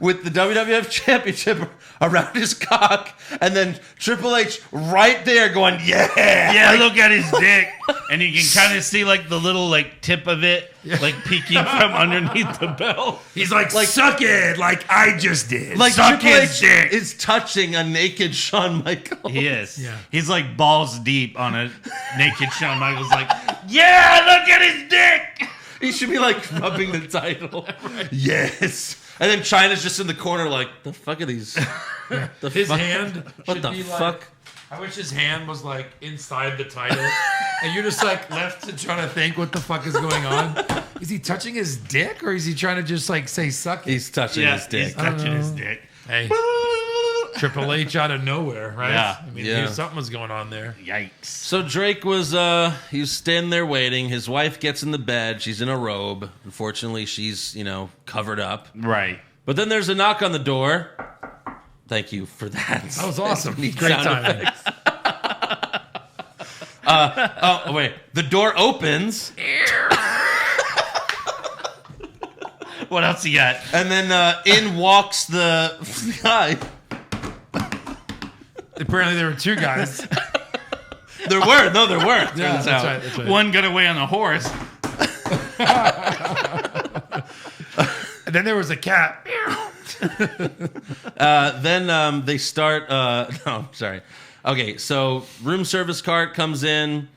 with the WWF Championship around his cock, and then Triple H right there going, yeah, look at his dick, and you can kind of see like the little like tip of it, like peeking from underneath the belt. He's like, suck it, like I just did. like Suck Triple his H dick. is touching a naked Shawn Michaels. He is. Yeah. He's like balls deep on a naked Shawn Michaels. Like, yeah, look at his dick. He should be like rubbing the title. Yes. And then China's just in the corner like, the fuck are these? his hand What should the be fuck? like, I wish his hand was like inside the title. And you're just like left to trying to think what the fuck is going on. Is he touching his dick or is he trying to just like say suck it? He's touching his dick. He's touching his dick. Hey. Triple H out of nowhere, right? Yeah. I mean, Yeah. something was going on there. Yikes. So Drake was he was standing there waiting. His wife gets in the bed. She's in a robe. Unfortunately, she's, covered up. Right. But then there's a knock on the door. Thank you for that. That was awesome. Neat Great sound timing. effects. Oh, wait. The door opens, What else you got? and then in walks the guy. Apparently, there were two guys. There were. Yeah, turns that's out. right. That's right. One got away on the horse. And then there was a cat. Then they start. No, sorry. Okay, so room service cart comes in,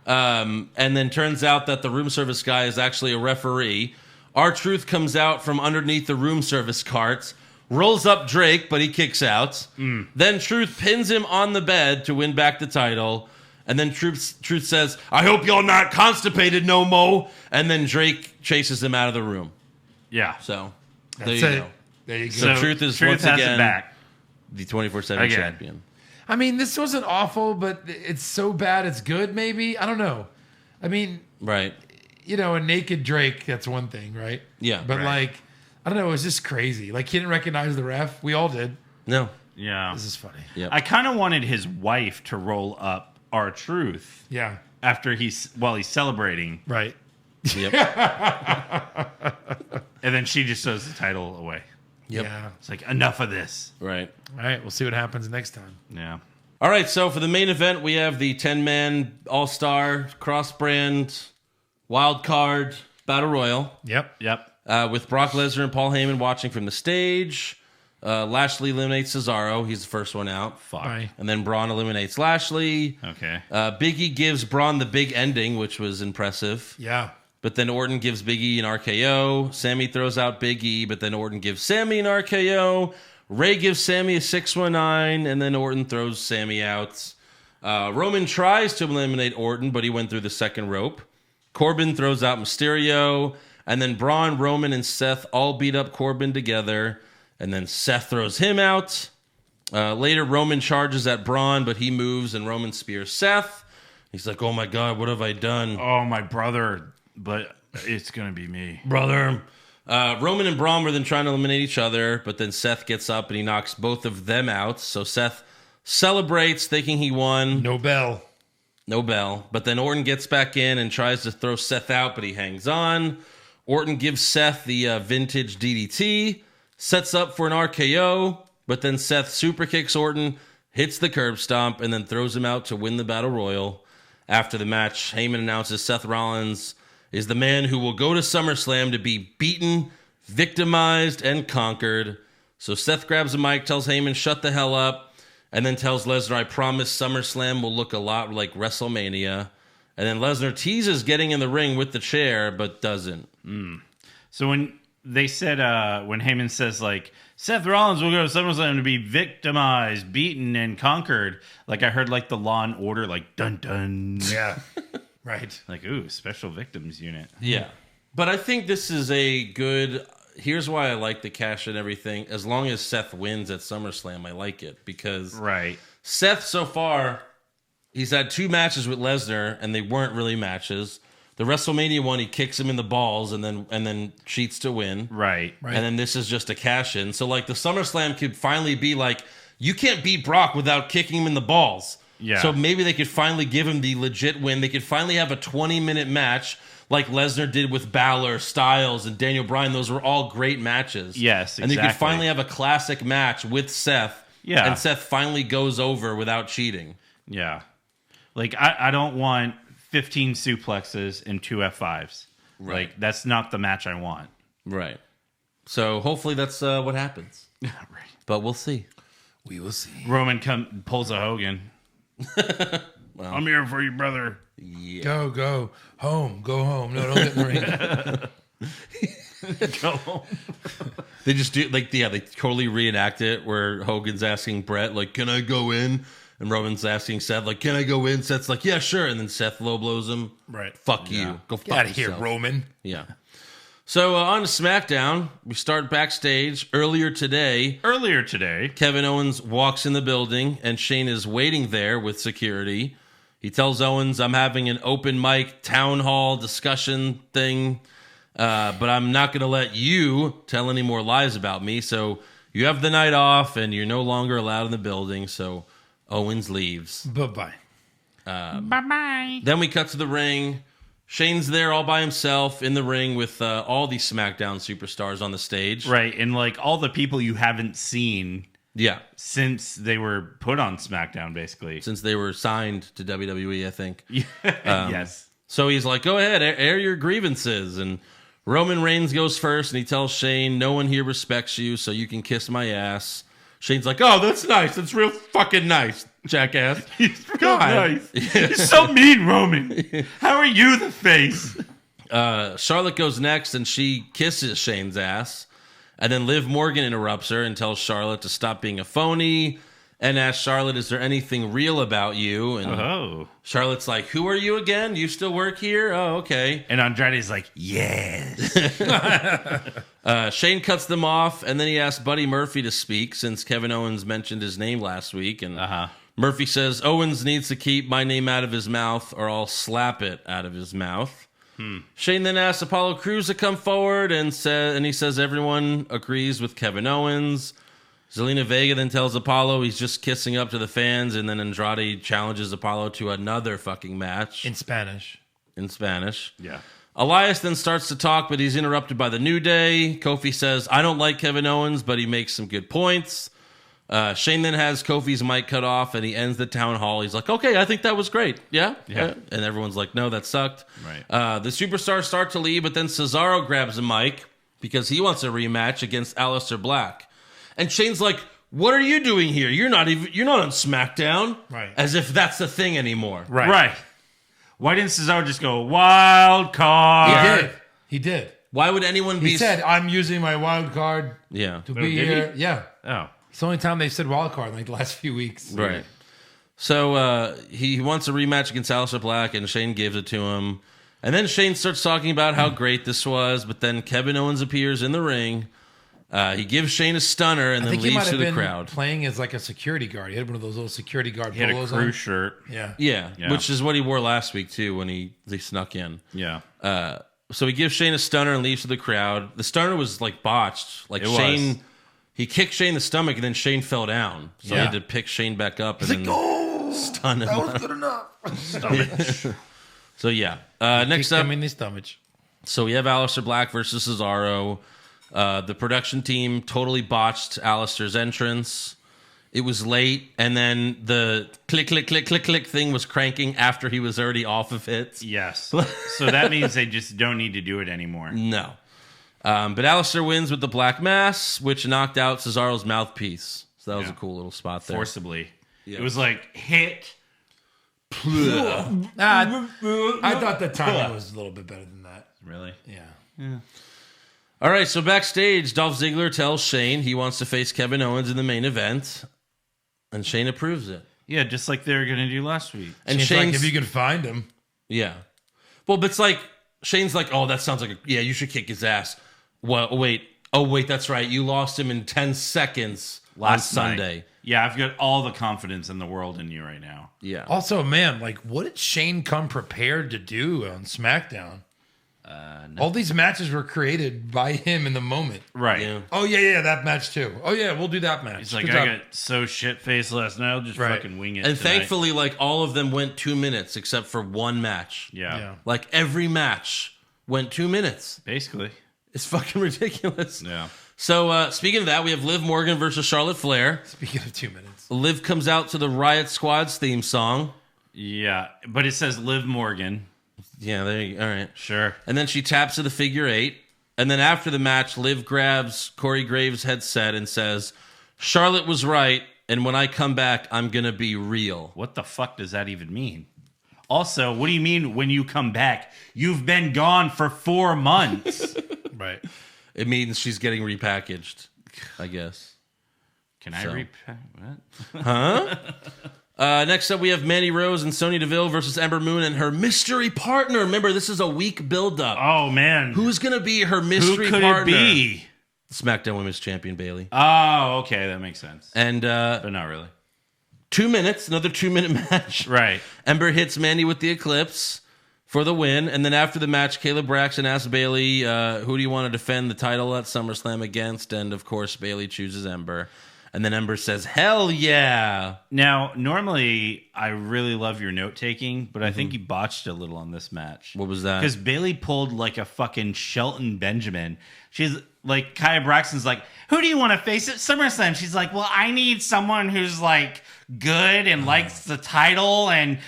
and then turns out that the room service guy is actually a referee. R-Truth comes out from underneath the room service carts, rolls up Drake, but he kicks out. Then Truth pins him on the bed to win back the title. And then Truth says, "I hope y'all not constipated no mo." And then Drake chases him out of the room. Yeah. So there That's you it. go. There you go. So Truth is once has again it back. the 24/7 Again. champion. I mean, this wasn't awful, but it's so bad it's good, maybe? I don't know. I mean, Right. a naked Drake, that's one thing, right? Yeah, But, right. I don't know, it was just crazy. Like, he didn't recognize the ref. We all did. No. Yeah. This is funny. Yep. I kind of wanted his wife to roll up R-Truth Yeah, after while he's celebrating, right. Yep. and then she just throws the title away. Yep. Yeah. It's like, enough of this. Right. All right, we'll see what happens next time. Yeah. All right. So for the main event, we have the 10-man All-Star Cross-Brand Wild Card Battle Royal Yep. Yep. with Brock Lesnar and Paul Heyman watching from the stage. Lashley eliminates Cesaro. He's the first one out. Fuck. Bye. And then Braun eliminates Lashley. Okay. Big E gives Braun the big ending, which was impressive. Yeah. But then Orton gives Big E an RKO. Sammy throws out Big E, but then Orton gives Sammy an RKO. Ray gives Sammy a 619, and then Orton throws Sammy out. Roman tries to eliminate Orton, but he went through the second rope. Corbin throws out Mysterio, and then Braun, Roman, and Seth all beat up Corbin together, and then Seth throws him out. Later, Roman charges at Braun, but he moves, and Roman spears Seth. He's like, "Oh my God, what have I done?" Oh, my brother, but it's going to be me. Brother. Roman and Braun were then trying to eliminate each other, but then Seth gets up and he knocks both of them out. So Seth celebrates, thinking he won. No bell. No bell. But then Orton gets back in and tries to throw Seth out, but he hangs on. Orton gives Seth the vintage DDT, sets up for an RKO, but then Seth super kicks Orton, hits the curb stomp, and then throws him out to win the Battle Royal. After the match, Heyman announces Seth Rollins is the man who will go to SummerSlam to be beaten, victimized, and conquered. So Seth grabs a mic, tells Heyman, shut the hell up, and then tells Lesnar, I promise SummerSlam will look a lot like WrestleMania. And then Lesnar teases getting in the ring with the chair, but doesn't. So when they said, when Heyman says, like, Seth Rollins will go to SummerSlam to be victimized, beaten, and conquered, like, I heard, like, the Law and Order, like, dun-dun. Yeah. Right. Like, ooh, special victims unit. Yeah. But I think this is a good... Here's why I like the cash and everything. As long as Seth wins at SummerSlam, I like it. Because Right. Seth, so far, he's had 2 matches with Lesnar, and they weren't really matches. The WrestleMania one, he kicks him in the balls and then cheats to win. Right. Right. And then this is just a cash-in. So, like, the SummerSlam could finally be like, you can't beat Brock without kicking him in the balls. Yeah. So maybe they could finally give him the legit win. They could finally have a 20-minute match like Lesnar did with Balor, Styles, and Daniel Bryan. Those were all great matches. Yes, And you could exactly. finally have a classic match with Seth. Yeah. And Seth finally goes over without cheating. Yeah. Like, I don't want 15 suplexes and 2 F5s. Right. Like, that's not the match I want. Right. So hopefully that's what happens. Right. But we'll see. We will see. Roman pulls a Hogan. I'm here for you, brother. Go, go. Home. Go home. No, don't get in the ring. Go home. They just do, like, yeah, they totally reenact it where Hogan's asking Brett, like, can I go in? And Roman's asking Seth, like, can I go in? Seth's like, yeah, sure. And then Seth low blows him. Right. Fuck you. Go fuck Get out of here, yourself. Roman. Yeah. So on to SmackDown, we start backstage. Earlier today, Kevin Owens walks in the building, and Shane is waiting there with security. He tells Owens, I'm having an open mic town hall discussion thing, but I'm not going to let you tell any more lies about me. So you have the night off, and you're no longer allowed in the building. So Owens leaves. Bye-bye. Bye-bye. Then we cut to the ring. Shane's there all by himself in the ring with all these SmackDown superstars on the stage. Right, and like all the people you haven't seen since they were put on SmackDown, basically. Since they were signed to WWE, I think. Yes. So he's like, go ahead, air your grievances. And Roman Reigns goes first, and he tells Shane, no one here respects you, so you can kiss my ass. Shane's like, oh, that's nice. That's real fucking nice, jackass. He's real nice. He's so mean, Roman. How are you the face? Charlotte goes next, and she kisses Shane's ass. And then Liv Morgan interrupts her and tells Charlotte to stop being a phony and asks Charlotte, is there anything real about you? And Charlotte's like, who are you again? You still work here? Oh, okay. And Andrade's like, yes. Shane cuts them off, and then he asks Buddy Murphy to speak since Kevin Owens mentioned his name last week. And Murphy says, Owens needs to keep my name out of his mouth or I'll slap it out of his mouth. Shane then asks Apollo Crews to come forward, and he says everyone agrees with Kevin Owens. Zelina Vega then tells Apollo he's just kissing up to the fans, and then Andrade challenges Apollo to another fucking match. In Spanish. Yeah. Elias then starts to talk, but he's interrupted by the New Day. Kofi says, I don't like Kevin Owens, but he makes some good points. Shane then has Kofi's mic cut off, and he ends the town hall. He's like, okay, I think that was great. Yeah. And everyone's like, no, that sucked. Right. The superstars start to leave, but then Cesaro grabs a mic because he wants a rematch against Aleister Black. And Shane's like, what are you doing here? You're not on SmackDown. Right. As if that's the thing anymore. Right. Why didn't Cesaro just go wild card? He did. Why would anyone be... He said, I'm using my wild card to be here. Yeah. Oh. It's the only time they've said wild card in like the last few weeks. Right. So he wants a rematch against Aleister Black, and Shane gives it to him. And then Shane starts talking about how great this was, but then Kevin Owens appears in the ring. He gives Shane a stunner and then leaves to the crowd. Playing as like a security guard. He had one of those little security guard He had a polos crew on. shirt. Yeah, which is what he wore last week too when he snuck in. Yeah. So he gives Shane a stunner and leaves to the crowd. The stunner was like botched. Like Shane, he kicked Shane in the stomach and then Shane fell down. So he had to pick Shane back up and stun him. That was good enough. So yeah, next up, him in the stomach. so we have Aleister Black versus Cesaro. The production team totally botched Aleister's entrance. It was late, and then the click, click, click, click, click thing was cranking after he was already off of it. Yes. So that means they just don't need to do it anymore. No. But Aleister wins with the Black Mass, which knocked out Cesaro's mouthpiece. So that was a cool little spot there. Forcibly. Yeah. It was like, hit. I thought the timing was a little bit better than that. Really? Yeah. All right, so backstage, Dolph Ziggler tells Shane he wants to face Kevin Owens in the main event, and Shane approves it. Yeah, just like they were going to do last week. And Shane's like, if you can find him. Yeah. Well, but it's like, Shane's like, oh, that sounds like, you should kick his ass. Well, wait, that's right. You lost him in 10 seconds last Sunday. Night. Yeah, I've got all the confidence in the world in you right now. Yeah. Also, man, like, what did Shane come prepared to do on SmackDown? No. All these matches were created by him in the moment. Right. Yeah. Oh, yeah, that match too. Oh, yeah, we'll do that match. He's like, I got so shit-faced last night, I'll just fucking wing it And tonight. thankfully, like, all of them went 2 minutes except for one match. Yeah. Like, every match went 2 minutes. Basically. It's fucking ridiculous. Yeah. So, speaking of that, we have Liv Morgan versus Charlotte Flair. Speaking of 2 minutes. Liv comes out to the Riot Squad's theme song. Yeah, but it says Liv Morgan. Yeah, there you go. All right. Sure. And then she taps to the figure 8. And then after the match, Liv grabs Corey Graves' headset and says, Charlotte was right, and when I come back, I'm going to be real. What the fuck does that even mean? Also, what do you mean when you come back? You've been gone for 4 months. Right. It means she's getting repackaged, I guess. Can I repack? What? Huh? Next up, we have Mandy Rose and Sonya Deville versus Ember Moon and her mystery partner. Remember, this is a week build-up. Oh, man. Who's going to be her Who mystery could partner? it be? SmackDown Women's Champion Bayley. Oh, okay. That makes sense. And But not really. 2 minutes, another 2-minute match. Right. Ember hits Mandy with the Eclipse for the win. And then after the match, Caleb Braxton asks Bayley, who do you want to defend the title at SummerSlam against? And, of course, Bayley chooses Ember. And then Ember says, hell yeah. Now, normally, I really love your note-taking, but I think you botched a little on this match. What was that? Because Bayley pulled like a fucking Shelton Benjamin. She's like, Kaya Braxton's like, who do you want to face at SummerSlam? She's like, well, I need someone who's like good and likes the title and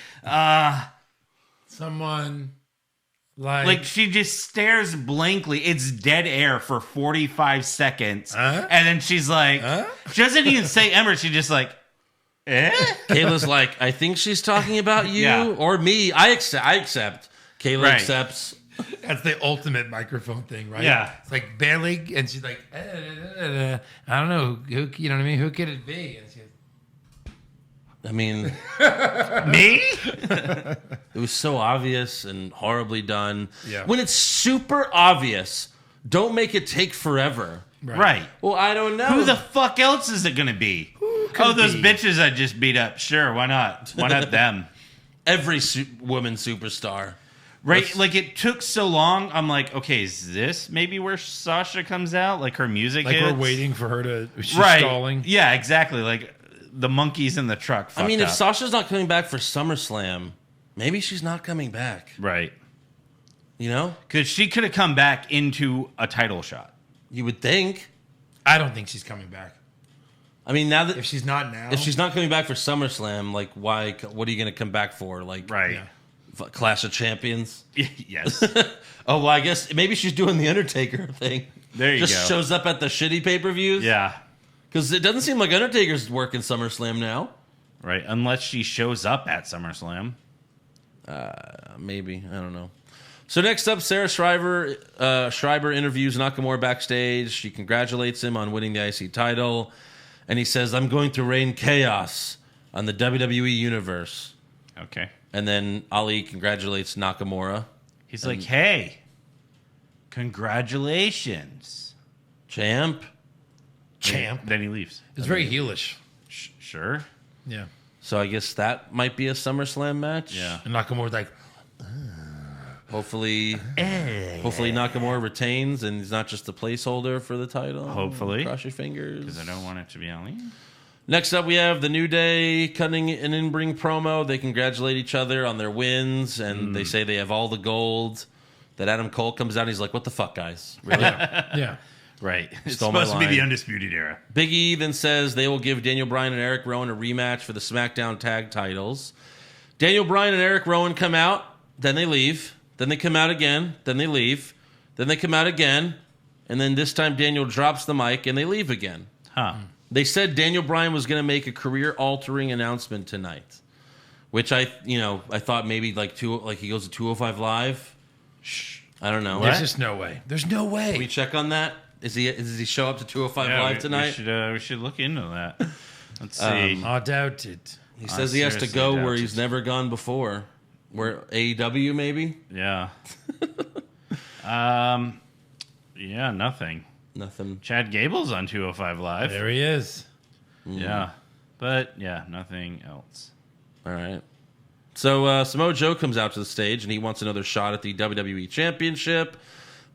Someone like she just stares blankly. It's dead air for 45 seconds. And then she's like, she doesn't even say Ember. She just like, Kayla's like, I think she's talking about you Yeah. or me. I accept. Kayla Right. accepts. That's the ultimate microphone thing, right? Yeah. It's like Bayley, and she's like, I don't know who, you know what I mean? Who could it be? And she's, I mean, me? it was so obvious and horribly done. Yeah. When it's super obvious, don't make it take forever. Right. Well, I don't know. Who the fuck else is it going to be? Oh, those be? bitches I just beat up. Sure, why not? Why not them? Every woman superstar. Right, like it took so long. I'm like, okay, is this maybe where Sasha comes out? Like her music like hits? we're waiting for her to. She's right. stalling. Yeah, exactly. Like the monkeys in the truck. I mean, fucked if up. Sasha's not coming back for SummerSlam, maybe she's not coming back. Right, You know? because she could have come back into a title shot. You would think. I don't think she's coming back. I mean, now that If she's not now, if she's not coming back for SummerSlam, like, why? What are you going to come back for? Like, Right. Yeah. Clash of Champions? Yes. Oh, well, I guess maybe she's doing the Undertaker thing. There you Just go. shows up at the shitty pay-per-views. Yeah. Because it doesn't seem like Undertaker's working SummerSlam now. Right. Unless she shows up at SummerSlam. Maybe. I don't know. So next up, Sarah Schreiber interviews Nakamura backstage. She congratulates him on winning the IC title. And he says, I'm going to rain chaos on the WWE Universe. Okay. And then Ali congratulates Nakamura. He's like, hey, congratulations. Champ. Then he leaves. it's very heelish. Sure. Yeah. So I guess that might be a SummerSlam match. Yeah. And Nakamura's like, Hopefully Nakamura retains and he's not just a placeholder for the title. Hopefully. Cross your fingers. Because I don't want it to be Ali. Next up, we have the New Day cutting an in-ring promo. They congratulate each other on their wins, and they say they have all the gold. That Adam Cole comes out, and he's like, what the fuck, guys? Really? yeah. Right. It's Stole my supposed to be the line. Undisputed Era. Big E then says they will give Daniel Bryan and Eric Rowan a rematch for the SmackDown tag titles. Daniel Bryan and Eric Rowan come out, then they leave. Then they come out again, then they leave. Then they come out again, and then this time Daniel drops the mic, and they leave again. Huh. They said Daniel Bryan was going to make a career-altering announcement tonight, which I thought maybe like he goes to 205 Live. I don't know. There's just no way. There's no way. Can we check on that? Does he show up to 205 Live tonight? We should look into that. Let's see. I doubt it. He says he has to seriously go doubt where it. he's never gone before. Where AEW maybe? Yeah. Yeah, nothing. Nothing. Chad Gable's on 205 Live. There he is. Yeah. But, yeah, nothing else. All right. So Samoa Joe comes out to the stage and he wants another shot at the WWE Championship.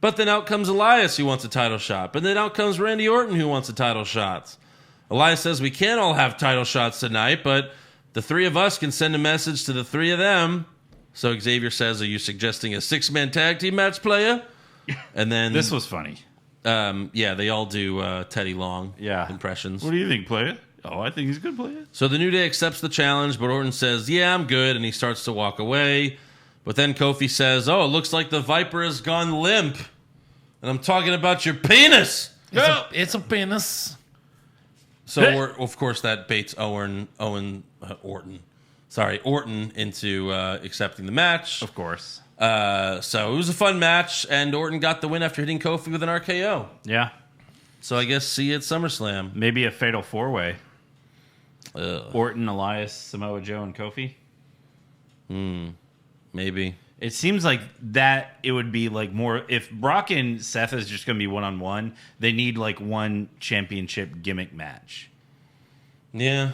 But then out comes Elias who wants a title shot. But then out comes Randy Orton who wants a title shot. Elias says we can't all have title shots tonight, but the three of us can send a message to the three of them. So Xavier says, are you suggesting a 6-man tag team match, player? And then This was funny. yeah, they all do Teddy Long Yeah. impressions. What do you think, player? Oh, I think he's a good player. So the New Day accepts the challenge, but Orton says, yeah, I'm good, and he starts to walk away. But then Kofi says, oh, it looks like the Viper has gone limp. And I'm talking about your penis. It's a penis. So, of course, that baits Orton into accepting the match. Of course. So it was a fun match, and Orton got the win after hitting Kofi with an RKO. Yeah. So I guess see you at SummerSlam. Maybe a fatal 4-way. Orton, Elias, Samoa Joe, and Kofi. Maybe. It seems like that it would be like more if Brock and Seth is just going to be one-on-one, they need like one championship gimmick match. Yeah.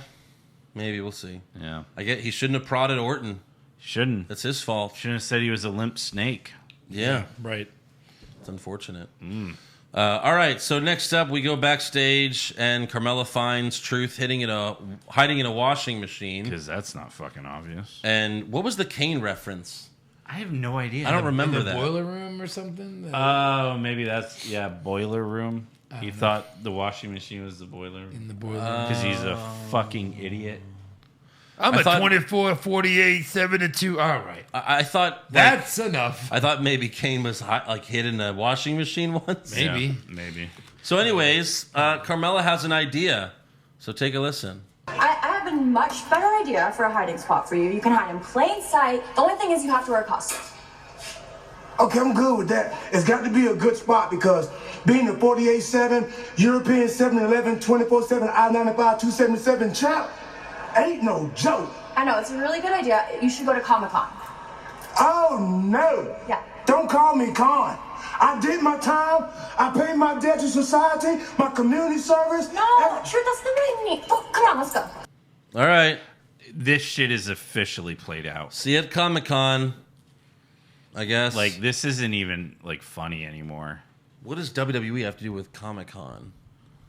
Maybe we'll see. Yeah. I get he shouldn't have prodded Orton. Shouldn't. That's his fault. Shouldn't have said he was a limp snake. Yeah. Right. It's unfortunate. All right, so next up we go backstage and Carmella finds Truth hiding in a washing machine. Because that's not fucking obvious. And what was the Kane reference? I have no idea. I don't remember In the that. boiler room or something? Oh, maybe that's, boiler room. He thought the washing machine was the boiler room. In the boiler room. Because he's a fucking idiot. I'm I a thought- 24, 48, 72. All right. I thought That's enough. I thought maybe Kane was hid in a washing machine once. Maybe. Yeah, maybe. So, anyways, Carmella has an idea. So take a listen. I have a much better idea for a hiding spot for you. You can hide in plain sight. The only thing is you have to wear a costume. Okay, I'm good with that. It's got to be a good spot because being the 48-7, European 7-11, 24-7, I-95, 277 champ ain't no joke. I know, it's a really good idea. You should go to Comic-Con. Oh, no. Yeah. Don't call me Con. I did my time. I paid my debt to society, my community service. No, Truth, that's not what I mean. Oh, come on, let's go. All right. This shit is officially played out. See you at Comic-Con, I guess. Like, this isn't even, like, funny anymore. What does WWE have to do with Comic-Con?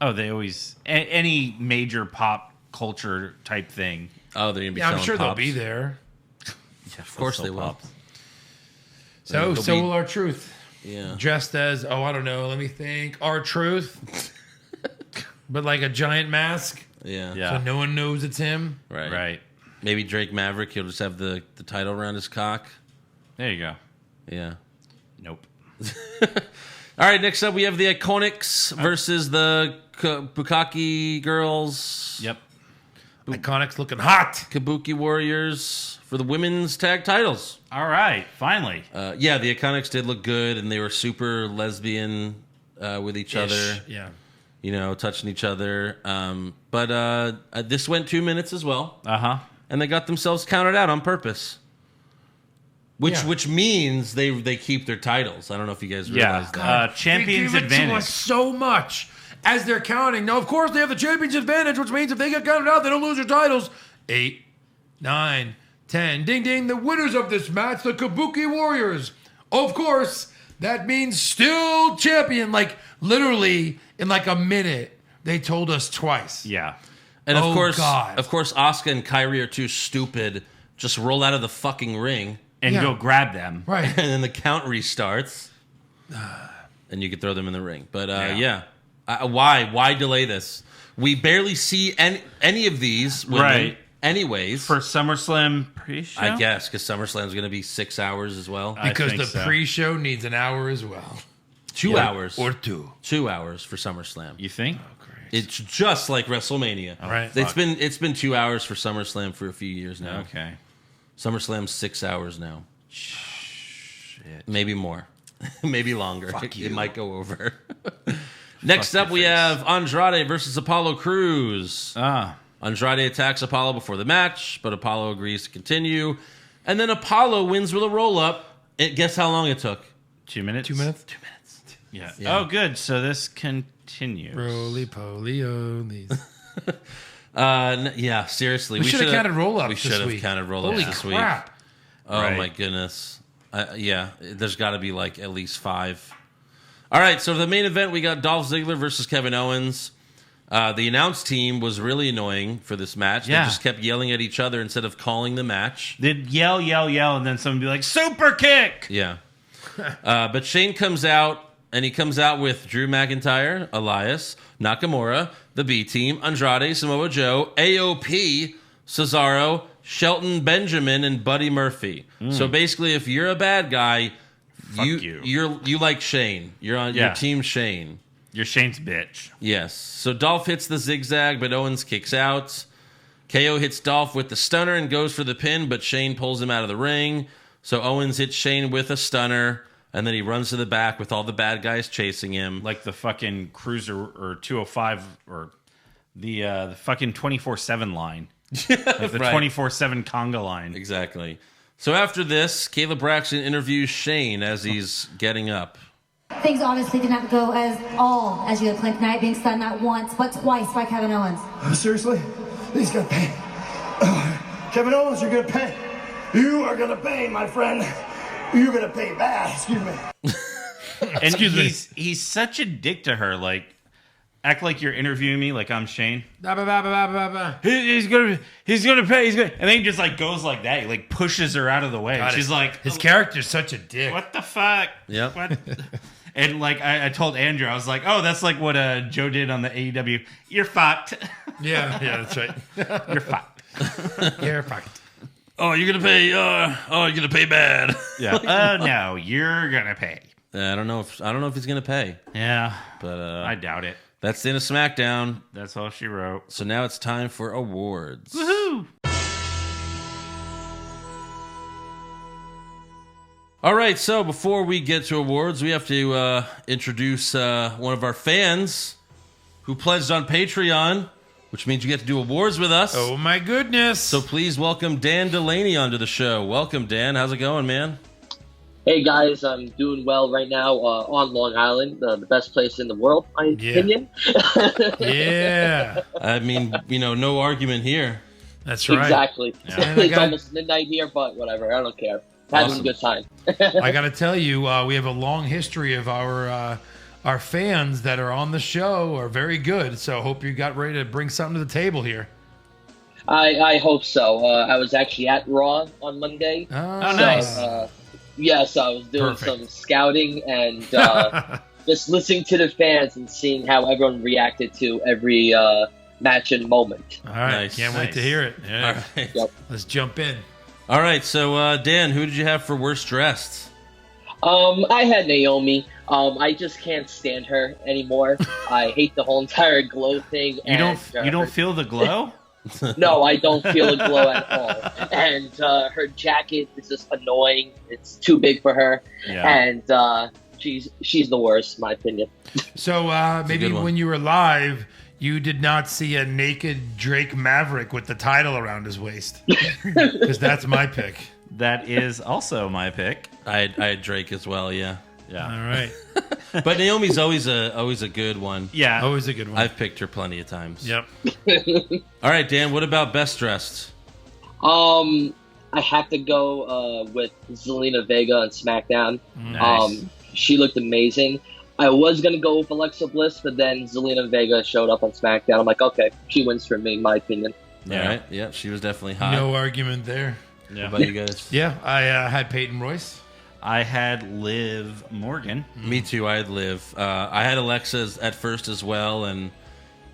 Oh, they always... any major pop culture type thing. Oh, they're going to be Yeah, I'm selling sure they'll pops. be there. Yeah, of course they will. Pops. So They'll be- will our Truth. Yeah. Dressed as, I don't know, let me think. Our Truth. But like a giant mask. Yeah. Yeah. So no one knows it's him. Right. Right. Maybe Drake Maverick, he'll just have the title around his cock. There you go. Yeah. Nope. All right, next up we have the Iconics versus the Bukaki Girls. Yep. Iconics looking hot. Kabuki Warriors for the women's tag titles. All right. Finally. Yeah, the Iconics did look good, and they were super lesbian with each other. Yeah. You know, touching each other. But this went 2 minutes as well, Uh-huh. and they got themselves counted out on purpose. Which means they keep their titles. I don't know if you guys realize that. Champions They give it to advantage. us so much as they're counting. Now, of course, they have the champion's advantage, which means if they get counted out, they don't lose their titles. 8, 9, 10. Ding, ding. The winners of this match, the Kabuki Warriors. Of course, that means still champion. Like, literally, in like a minute, they told us twice. Yeah. And of Oh, course, God. Asuka and Kyrie are too stupid. Just roll out of the fucking ring, And Yeah. go grab them. Right. and then the count restarts, and you can throw them in the ring. But why delay this? We barely see any of these women, Right. anyways. For SummerSlam pre-show? I guess because SummerSlam's going to be 6 hours as well. Because think the so. pre-show needs an hour as well. 2 hours. Or 2. 2 hours for SummerSlam. You think? It's just like WrestleMania. Right. It's been 2 hours for SummerSlam for a few years now. Okay. SummerSlam's 6 hours now. Shit. Maybe more. Maybe longer. It might go over. Next up, we have Andrade versus Apollo Crews. Andrade attacks Apollo before the match, but Apollo agrees to continue. And then Apollo wins with a roll-up. Guess how long it took? 2 minutes? 2 minutes? 2 minutes. Yeah. Yeah. Oh, good. So this continues. Roly-poly-olies. Yeah, seriously. We should have counted roll-ups We this should have week. counted roll-ups Holy this crap. week. Oh, Right. my goodness. Yeah, there's got to be like at least 5. All right, so for the main event, we got Dolph Ziggler versus Kevin Owens. The announce team was really annoying for this match. Yeah. They just kept yelling at each other instead of calling the match. They'd yell, and then someone would be like, super kick! Yeah. But Shane comes out, and he comes out with Drew McIntyre, Elias, Nakamura, the B Team, Andrade, Samoa Joe, AOP, Cesaro, Shelton Benjamin, and Buddy Murphy. So basically, if you're a bad guy, you. you like Shane. You're on your team Shane. You're Shane's bitch. Yes. So Dolph hits the zigzag, but Owens kicks out. KO hits Dolph with the stunner and goes for the pin, but Shane pulls him out of the ring. So Owens hits Shane with a stunner, and then he runs to the back with all the bad guys chasing him. Like the fucking Cruiser or 205 or The fucking 24/7 line. Like the Right. 24/7 conga line. Exactly. So after this, Caleb Braxton interviews Shane as he's getting up. Things obviously did not go as you had planned tonight, being stunned not once, but twice by Kevin Owens. Seriously? He's gonna pay. Kevin Owens, you're gonna pay. You are gonna pay, my friend. You're gonna pay bad. Excuse me. And he's such a dick to her. Like, act like you're interviewing me, like I'm Shane. He's gonna pay. And then he just like goes like that. He like pushes her out of the way. God, She's like, his character's such a dick. what the fuck? Yep. What? And like I told Andrew, I was like, oh, that's like what Joe did on the AEW. You're fucked. Yeah, that's right. You're fucked. You're fucked. Oh, you're gonna pay. You're gonna pay bad. Yeah. Oh no, you're gonna pay. I don't know if he's gonna pay. Yeah, But I doubt it. that's the end of SmackDown. That's all she wrote. So now it's time for awards. Woohoo! All right, so before we get to awards, we have to introduce one of our fans who pledged on Patreon, which means you get to do awards with us. Oh my goodness. So please welcome Dan Delaney onto the show. Welcome, Dan. How's it going, man? Hey guys, I'm doing well right now on Long Island, the best place in the world, my opinion. Yeah. I mean, no argument here. That's right. Exactly. Yeah. It's almost midnight here, but whatever, I don't care. Having a good time. I got to tell you, we have a long history of our fans that are on the show are very good. So I hope you got ready to bring something to the table here. I hope so. I was actually at Raw on Monday. Oh, nice. So I was doing Perfect. some scouting and just listening to the fans and seeing how everyone reacted to every match and moment. All right. Nice. Can't wait to hear it. Yeah. All right. Yep. Let's jump in. All right, so Dan, who did you have for worst dressed? I had Naomi. I just can't stand her anymore. I hate the whole entire glow thing. You don't feel the glow? No, I don't feel a glow at all. And her jacket is just annoying. It's too big for her. Yeah. And she's the worst, in my opinion. So maybe good one. when you were live, you did not see a naked Drake Maverick with the title around his waist. Because that's my pick. That is also my pick. I had Drake as well, yeah. Yeah. All right. But Naomi's always a good one. Yeah. Always a good one. I've picked her plenty of times. Yep. All right, Dan, what about best dressed? I have to go with Zelina Vega on SmackDown. Nice. She looked amazing. I was going to go with Alexa Bliss, but then Zelina Vega showed up on SmackDown. I'm like, okay, she wins for me, in my opinion. All right, yeah, she was definitely hot. No argument there. Yeah. What about you guys? Yeah, I had Peyton Royce. I had Liv Morgan. Me too. I had Liv. I had Alexa at first as well, and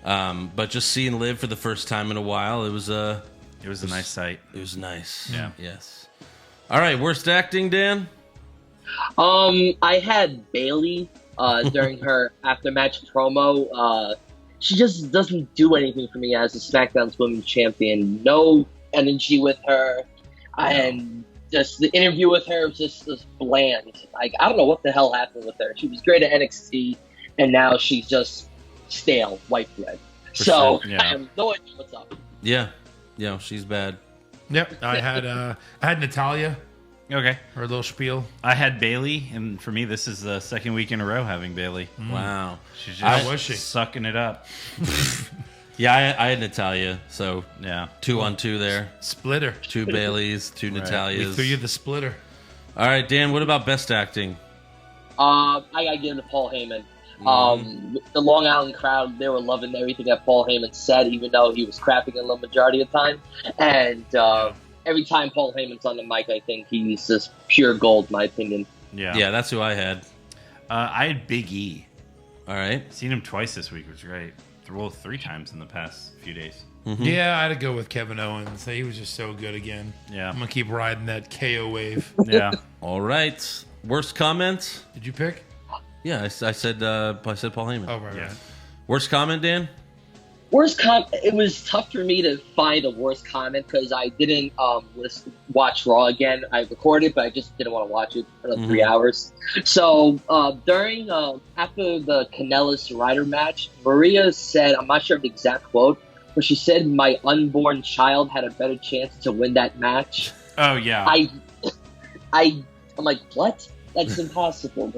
but just seeing Liv for the first time in a while, it was a nice sight. It was nice. Yeah. Yes. All right. Worst acting, Dan. I had Bailey during her after-match promo. She just doesn't do anything for me as a SmackDown's Women's Champion. No energy with her, and just the interview with her was just bland. Like, I don't know what the hell happened with her. She was great at NXT, and now she's just stale white bread. sure, I have no idea what's up. Yeah. Yeah, she's bad. Yep, I had Natalia. Okay. Her little spiel. I had Bailey, and for me, this is the second week in a row having Bailey. Wow. She's just How was she? sucking it up. Yeah, I had Natalia. So Yeah. 2-on-2 there. Splitter. 2 Baileys, 2 We Natalias. threw you the splitter. All right, Dan. What about best acting? I gotta give it to Paul Heyman. The Long Island crowd, they were loving everything that Paul Heyman said, even though he was crapping a the majority of the time. And every time Paul Heyman's on the mic, I think he's just pure gold, in my opinion. Yeah. Yeah, that's who I had. I had Big E. All right. Seen him twice this week. It was great. Well, 3 times in the past few days. Mm-hmm. Yeah, I had to go with Kevin Owens. He was just so good again. Yeah. I'm going to keep riding that KO wave. Yeah. All right. Worst comment? Did you pick? Yeah, I said Paul Heyman. Oh, right, Yeah. right. Worst comment, Dan? It was tough for me to find a worst comment because I didn't watch Raw again. I recorded, but I just didn't want to watch it for 3 hours. So during after the Kanellis Ryder match, Maria said, I'm not sure of the exact quote, but she said my unborn child had a better chance to win that match. Oh yeah. I'm like, what? That's impossible.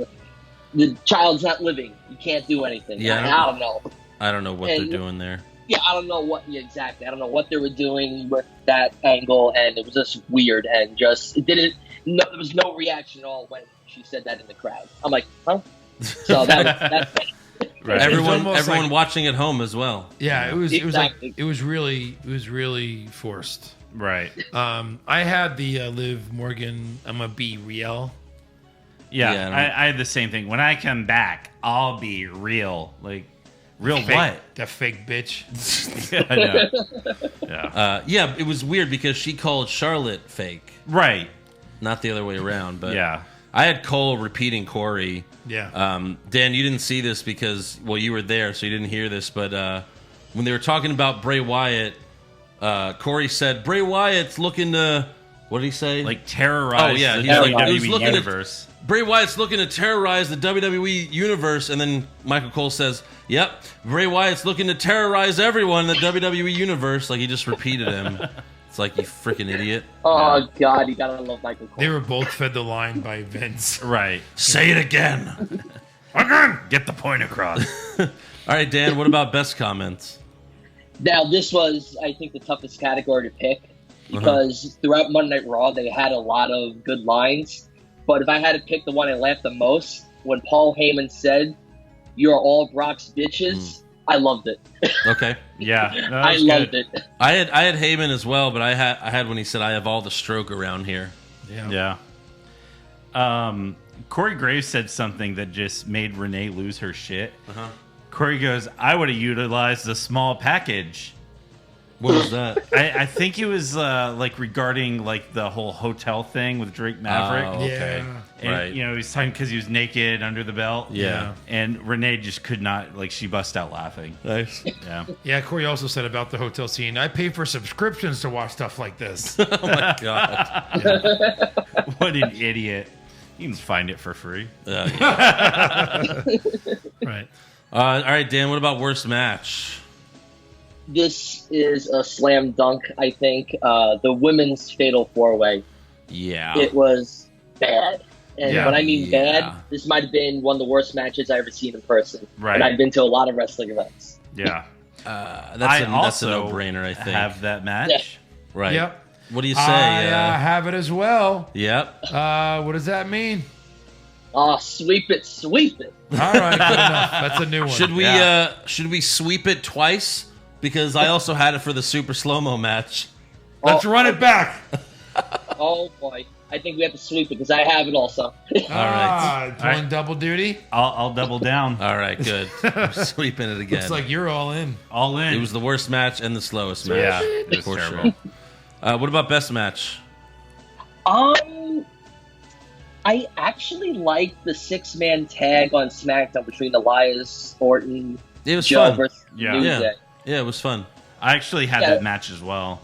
The child's not living. You can't do anything. Yeah, I don't know. I don't know what they're doing there. Yeah, I don't know what exactly. I don't know what they were doing with that angle, and it was just weird and just it didn't. No, there was no reaction at all when she said that in the crowd. I'm like, huh? So that's right. Everyone watching at home as well. Yeah, it was Exactly. it was really forced. Right. I had the Liv Morgan. I'm gonna be real. Yeah, I had the same thing. When I come back, I'll be real. Like, real Fake, what? The fake bitch. Yeah, it was weird because she called Charlotte fake. Right. Not the other way around, but yeah. I had Cole repeating Corey. Yeah. Dan, you didn't see this because, well, you were there, so you didn't hear this, but when they were talking about Bray Wyatt, Corey said, Bray Wyatt's looking to, what did he say? Like terrorize the WWE Universe. Bray Wyatt's looking to terrorize the WWE Universe, and then Michael Cole says, yep, Bray Wyatt's looking to terrorize everyone in the WWE Universe. Like, he just repeated him. It's like, you freaking idiot. Oh, God, you gotta love Michael Cole. They were both fed the line by Vince. Right. Say it again. Again! Get the point across. All right, Dan, what about best comments? Now, this was, I think, the toughest category to pick because throughout Monday Night Raw, they had a lot of good lines. But if I had to pick the one I laughed the most, when Paul Heyman said, "You're all Brock's bitches," I loved it. Okay. Yeah. No, I loved it. I had Heyman as well, but I had when he said, "I have all the stroke around here." Yeah. Corey Graves said something that just made Renee lose her shit. Corey goes, "I would have utilized the small package." What was that? I think it was like regarding like the whole hotel thing with Drake Maverick. Oh, okay. And, Right. you know, he's talking because he was naked under the belt. Yeah. And Renee just could not, like, she bust out laughing. Nice. Yeah. Yeah, Corey also said about the hotel scene, I pay for subscriptions to watch stuff like this. Oh, my God. What an idiot. You can find it for free. Right. All right, Dan, what about worst match? This is a slam dunk, I think. The women's fatal four-way. Yeah. It was bad. And Yeah. when I mean bad, this might have been one of the worst matches I've ever seen in person. Right. And I've been to a lot of wrestling events. Yeah. That's a no-brainer, I think. Have that match. Yeah. Right. Yep. What do you say? I have it as well. Yep. What does that mean? Oh, sweep it, sweep it. All right, good enough. That's a new one. Should we sweep it twice? Because I also had it for the super slow-mo match. Let's run it back. Oh, boy. I think we have to sweep it because I have it also. All right. Pulling double duty. I'll double down. All right, good. I'm sweeping it again. Looks like you're all in. All in. It was the worst match and the slowest match. Yeah, it was for terrible. sure. What about best match? I actually liked the 6-man tag on SmackDown between Elias, Orton, It was Joe fun. versus Yeah. New Yeah. Day. Yeah, it was fun. I actually had that match as well.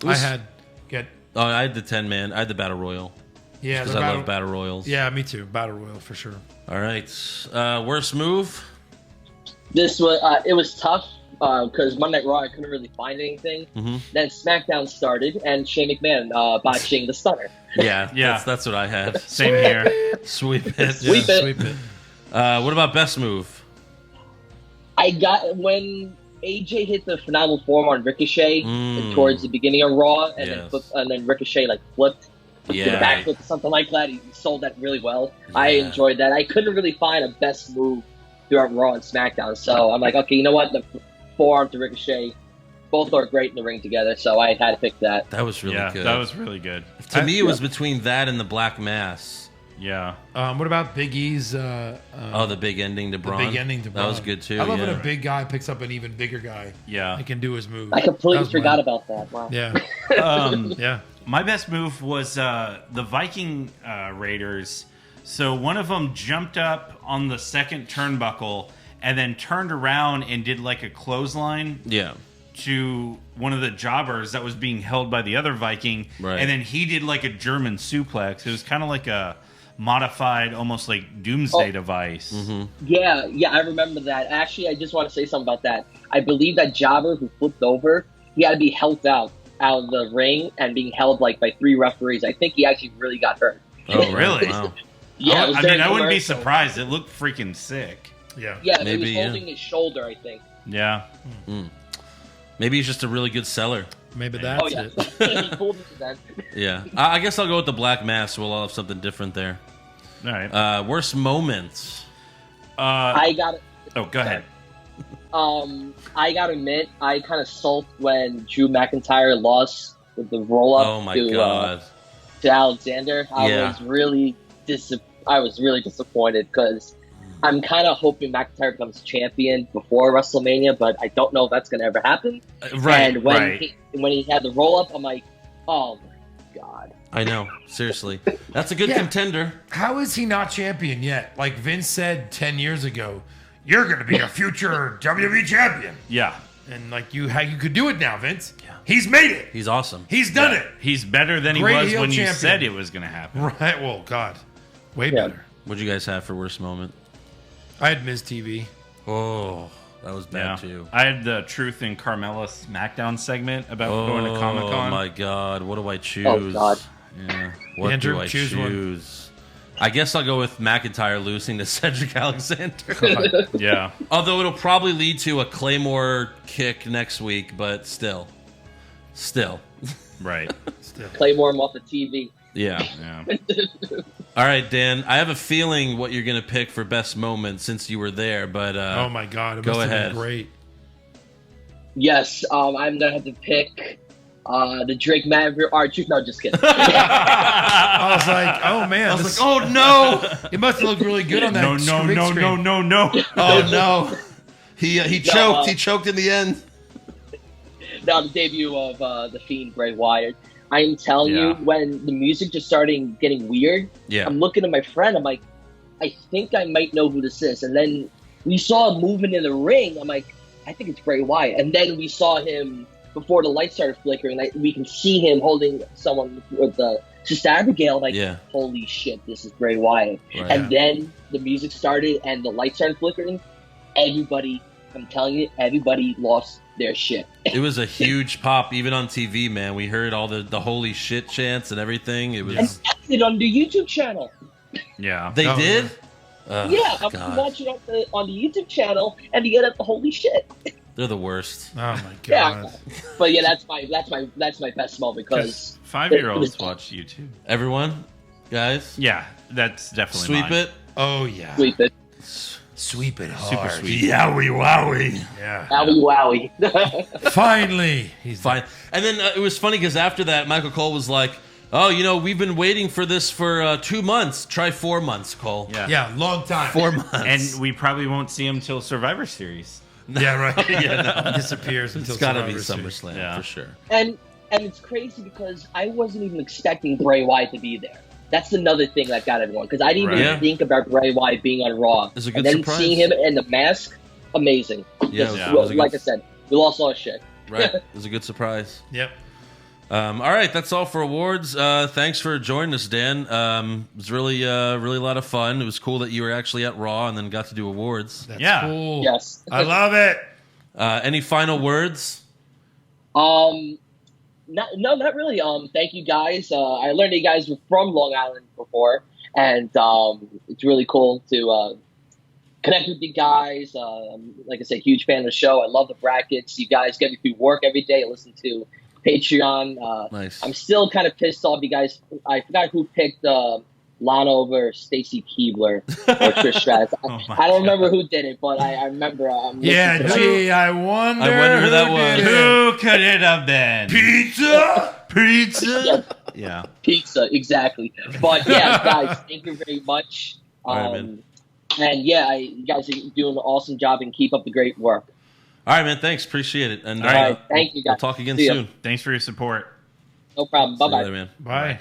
I had get. Oh, I had the 10-man. I had the Battle Royal. Yeah, Because the I love Battle Royals. Yeah, me too. Battle Royal for sure. All right. Worst move? This was it was tough because Monday Night Raw I couldn't really find anything. Then SmackDown started and Shane McMahon botching the stunner. Yeah, Yeah. That's what I had. Same here. Sweep it. Sweep it. Sweep it. What about best move? I got when AJ hit the phenomenal form on Ricochet towards the beginning of Raw, and then Ricochet like flipped, did a backflip or something like that. He sold that really well. I enjoyed that. I couldn't really find a best move throughout Raw and SmackDown, so I'm like, okay, you know what? The forearm to Ricochet, both are great in the ring together, so I had to pick that. That was really good. That was really good. To me, it was between that and the Black Mass. Yeah. What about Big E's? The big ending to Braun. The big ending to Braun. That was good too. I love when yeah. a big guy picks up an even bigger guy. Yeah. He can do his move. I completely That was forgot mine. about that. Wow. Yeah. Yeah. My best move was the Viking Raiders. So one of them jumped up on the second turnbuckle and then turned around and did like a clothesline Yeah. to one of the jobbers that was being held by the other Viking. Right. And then he did like a German suplex. It was kind of like a modified, almost like doomsday device. Yeah, I remember that. Actually, I just want to say something about that. I believe that jobber who flipped over, he had to be helped out of the ring and being held like by 3 referees. I think he actually really got hurt. Oh, really? Wow. Yeah, I mean, I wouldn't be surprised. It looked freaking sick. Yeah. Yeah, Maybe, he was holding his shoulder, I think. Yeah. Maybe he's just a really good seller. Maybe that's Oh, yeah. it. He pulled it then. Yeah. I guess I'll go with the Black Mass. We'll all have something different there. All right. Worst moments. I got it. Oh, go ahead. I gotta admit, I kind of sulked when Drew McIntyre lost with the roll up Oh, my God. to Alexander. I Yeah. was really disappointed because I'm kind of hoping McIntyre becomes champion before WrestleMania, but I don't know if that's gonna ever happen. Right, And when right. when he had the roll up, I'm like, oh my God. I know. Seriously. That's a good Yeah. contender. How is he not champion yet? Like Vince said 10 years ago, you're going to be a future WWE champion. Yeah. And like you could do it now, Vince. Yeah. He's made it. He's awesome. He's done it. He's better than Great he was heel when you champion. said it was going to happen. Right. Well, God. Way Yeah. better. What'd you guys have for worst moment? I had Miz TV. Oh, that was bad too. I had the Truth and Carmella SmackDown segment about going to Comic Oh Con. my God! What do I choose? Oh, God. Yeah. What Andrew, do I choose choose? I guess I'll go with McIntyre losing to Cedric Alexander. Yeah. Although it'll probably lead to a Claymore kick next week, but still. Right. Claymore him off the TV. Yeah. Yeah. All right, Dan. I have a feeling what you're gonna pick for best moment since you were there, but Oh my God. It go must have ahead. been great. Yes, I'm gonna have to pick the Drake Maverick. Truth. No, just kidding. I was like, oh man. I was like, oh no! It must have looked really good on that No, big no, screen. no. Oh no! He choked. He choked in the end. Now the debut of the Fiend Bray Wyatt. I am telling Yeah. you, when the music just started getting weird, Yeah. I'm looking at my friend. I'm like, I think I might know who this is. And then we saw a movement in the ring. I'm like, I think it's Bray Wyatt. And then we saw him before the lights started flickering. Like, we can see him holding someone with Sister Abigail. Like, Yeah. holy shit, this is Bray Wyatt. Right. And then the music started and the lights started flickering. Everybody, I'm telling you, everybody lost their shit. It was a huge pop, even on TV, man. We heard all the holy shit chants and everything. It was. And that's it on the YouTube channel. Yeah. They Oh, did. Yeah, I'm God. watching on the YouTube channel, and you get at the holy shit. They're the worst. Oh my Yeah, God. but yeah, that's my best moment because 5-year-olds watch YouTube. Everyone, guys, Yeah, that's definitely sweep mine. it. Oh yeah. sweep it. Sweep it Super hard. sweet. Yowie wowie. Yeah. Wowie. Finally. He's Fine. And then it was funny because after that, Michael Cole was like, "Oh, we've been waiting for this for 2 months. Try 4 months, Cole. Yeah. Yeah, long time. 4 months." And we probably won't see him till Survivor Series. Yeah, right. Yeah, no. He disappears until It's got to be Survivor Series. SummerSlam Yeah. for sure. and it's crazy because I wasn't even expecting Bray Wyatt to be there. That's another thing that got everyone because I didn't Right. even Yeah. think about Bray Wyatt being on Raw. It's a good and then surprise. seeing him in the mask, amazing. Yeah, Just, it was a like good- I said, we lost all our shit. Right. It was a good surprise. Yep. All right, that's all for awards. Thanks for joining us, Dan. It was really a lot of fun. It was cool that you were actually at Raw and then got to do awards. That's Yeah. cool. Yes. I love it. Any final words? Not really. Thank you guys. I learned that you guys were from Long Island before, and it's really cool to connect with you guys. Like I said, huge fan of the show. I love the brackets. You guys get me through work every day. I listen to Patreon. Nice. I'm still kind of pissed off, you guys. I forgot who picked Lana over Stacy Keibler or Trish Stratus. I don't remember who did it, but I remember. Yeah, gee, I wonder who that was. did it. Who could it have been? Pizza? Yeah. Pizza, exactly. But yeah, guys, thank you very much. All right, man. And yeah, you guys are doing an awesome job and keep up the great work. All right, man. Thanks. Appreciate it. And All right. Thank you, guys. We'll talk again See ya. soon. Thanks for your support. No problem. See you Bye-bye. later, man. Bye.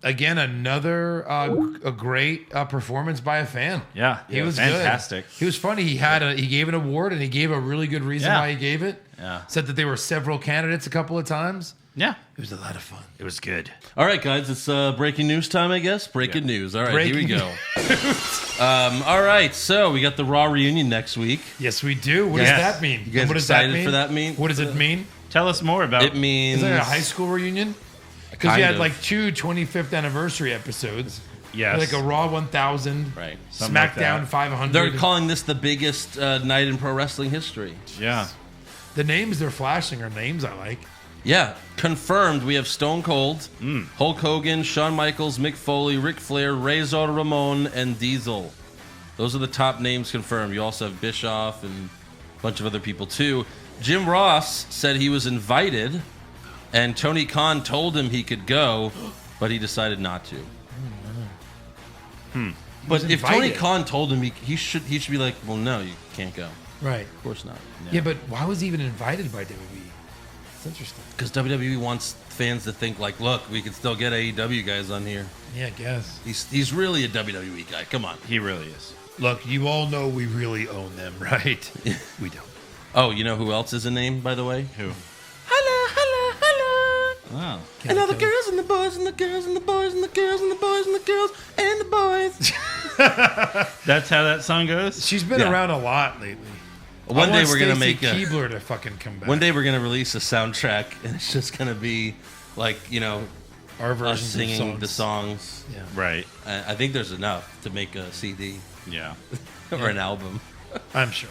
Again, another a great performance by a fan. Yeah, he was fantastic. Good. He was funny. He gave an award and he gave a really good reason why he gave it. Yeah, said that there were several candidates a couple of times. Yeah, it was a lot of fun. It was good. All right, guys, it's breaking news time, I guess. Breaking news. All right, here we go. All right, so we got the Raw reunion next week. Yes, we do. What does that mean? You guys what excited for that mean? What does it mean? Tell us more about it. Means is that a high school reunion? Because you had like 2 25th anniversary episodes. Yes. Like a Raw 1000. Right. SmackDown like 500. They're calling this the biggest night in pro wrestling history. Yeah. The names they're flashing are names I like. Yeah. Confirmed, we have Stone Cold, Hulk Hogan, Shawn Michaels, Mick Foley, Ric Flair, Razor Ramon, and Diesel. Those are the top names confirmed. You also have Bischoff and a bunch of other people too. Jim Ross said he was invited, and Tony Khan told him he could go, but he decided not to. But if Tony Khan told him he should be like, well, no, you can't go. Right. Of course not. Yeah, but why was he even invited by WWE? It's interesting. Because WWE wants fans to think like, look, we can still get AEW guys on here. Yeah, I guess. He's really a WWE guy. Come on. He really is. Look, you all know we really own them, right? We don't. Oh, you know who else is a name, by the way? Who? Holla, holla, holla. Wow. And all the girls and the boys and the girls and the boys and the girls and the boys and the girls and the boys. That's how that song goes? She's been around a lot lately. One day we're gonna make Keebler to fucking come back. One day we're gonna release a soundtrack, and it's just gonna be like, you know, our version us singing the songs. Yeah. Right. I think there's enough to make a CD. Yeah. Or an album. I'm sure.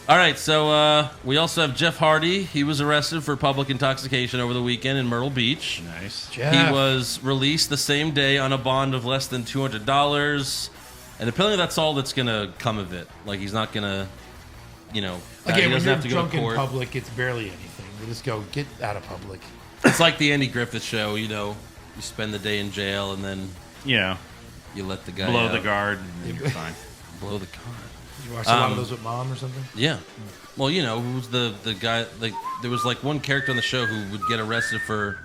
All right, so we also have Jeff Hardy. He was arrested for public intoxication over the weekend in Myrtle Beach. Nice. Jeff. He was released the same day on a bond of less than $200, and apparently that's all that's gonna come of it. Like, he's not gonna, you know, Again, he when doesn't you're have to go drunk to in court. public, it's barely anything. You just go, get out of public. It's like the Andy Griffith show, you know. You spend the day in jail, and then Yeah. you let the guy Blow out. the guard, and you're fine. Blow the guard. You watch a lot of those with Mom or something? Yeah. Well, you know, who's the guy, like, there was like one character on the show who would get arrested for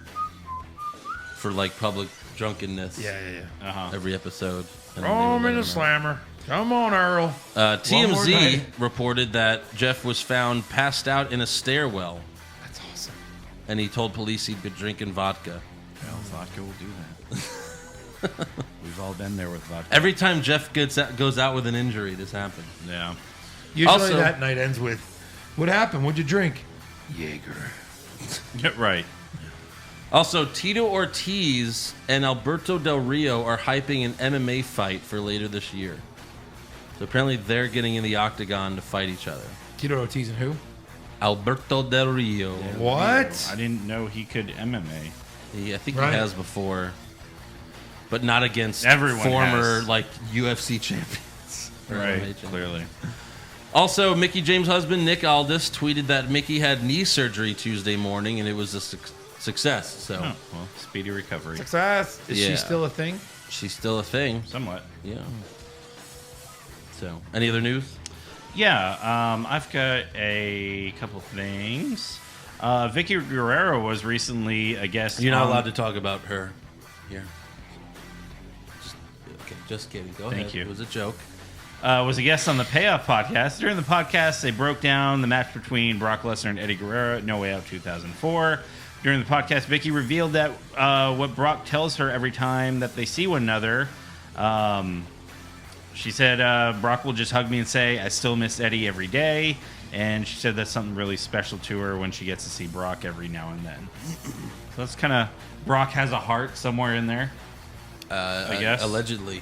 like public drunkenness. Yeah. Every episode. And Throw him in the slammer. Come on, Earl. TMZ reported that Jeff was found passed out in a stairwell, That's awesome. and he told police he'd been drinking vodka. Well, vodka will do that. We've all been there with vodka. Every time Jeff goes out with an injury, this happens. Yeah. Usually Also- that night ends with, what happened? What'd you drink? Jaeger. Yeah, right. Also, Tito Ortiz and Alberto Del Rio are hyping an MMA fight for later this year. So apparently they're getting in the octagon to fight each other. Tito Ortiz and who? Alberto Del Rio. What? I didn't know he could MMA. I think Right. he has before, but not against Everyone former has. like UFC champions. or MMA Right, champions. clearly. Also, Mickey James' husband Nick Aldis tweeted that Mickey had knee surgery Tuesday morning and it was a success. So Oh, well, speedy recovery. Success. Is Yeah. she still a thing? she's still a thing. Somewhat. Yeah. So, any other news? Yeah, I've got a couple things. Vicky Guerrero was recently a guest. You're not on- allowed to talk about her here. Just kidding. Go ahead. Thank you. It was a joke. Was a guest on the Payoff podcast. During the podcast, they broke down the match between Brock Lesnar and Eddie Guerrero at No Way Out 2004. During the podcast, Vicky revealed that what Brock tells her every time that they see one another. She said Brock will just hug me and say, I still miss Eddie every day. And she said that's something really special to her when she gets to see Brock every now and then. So that's kind of, Brock has a heart somewhere in there, I guess. Allegedly.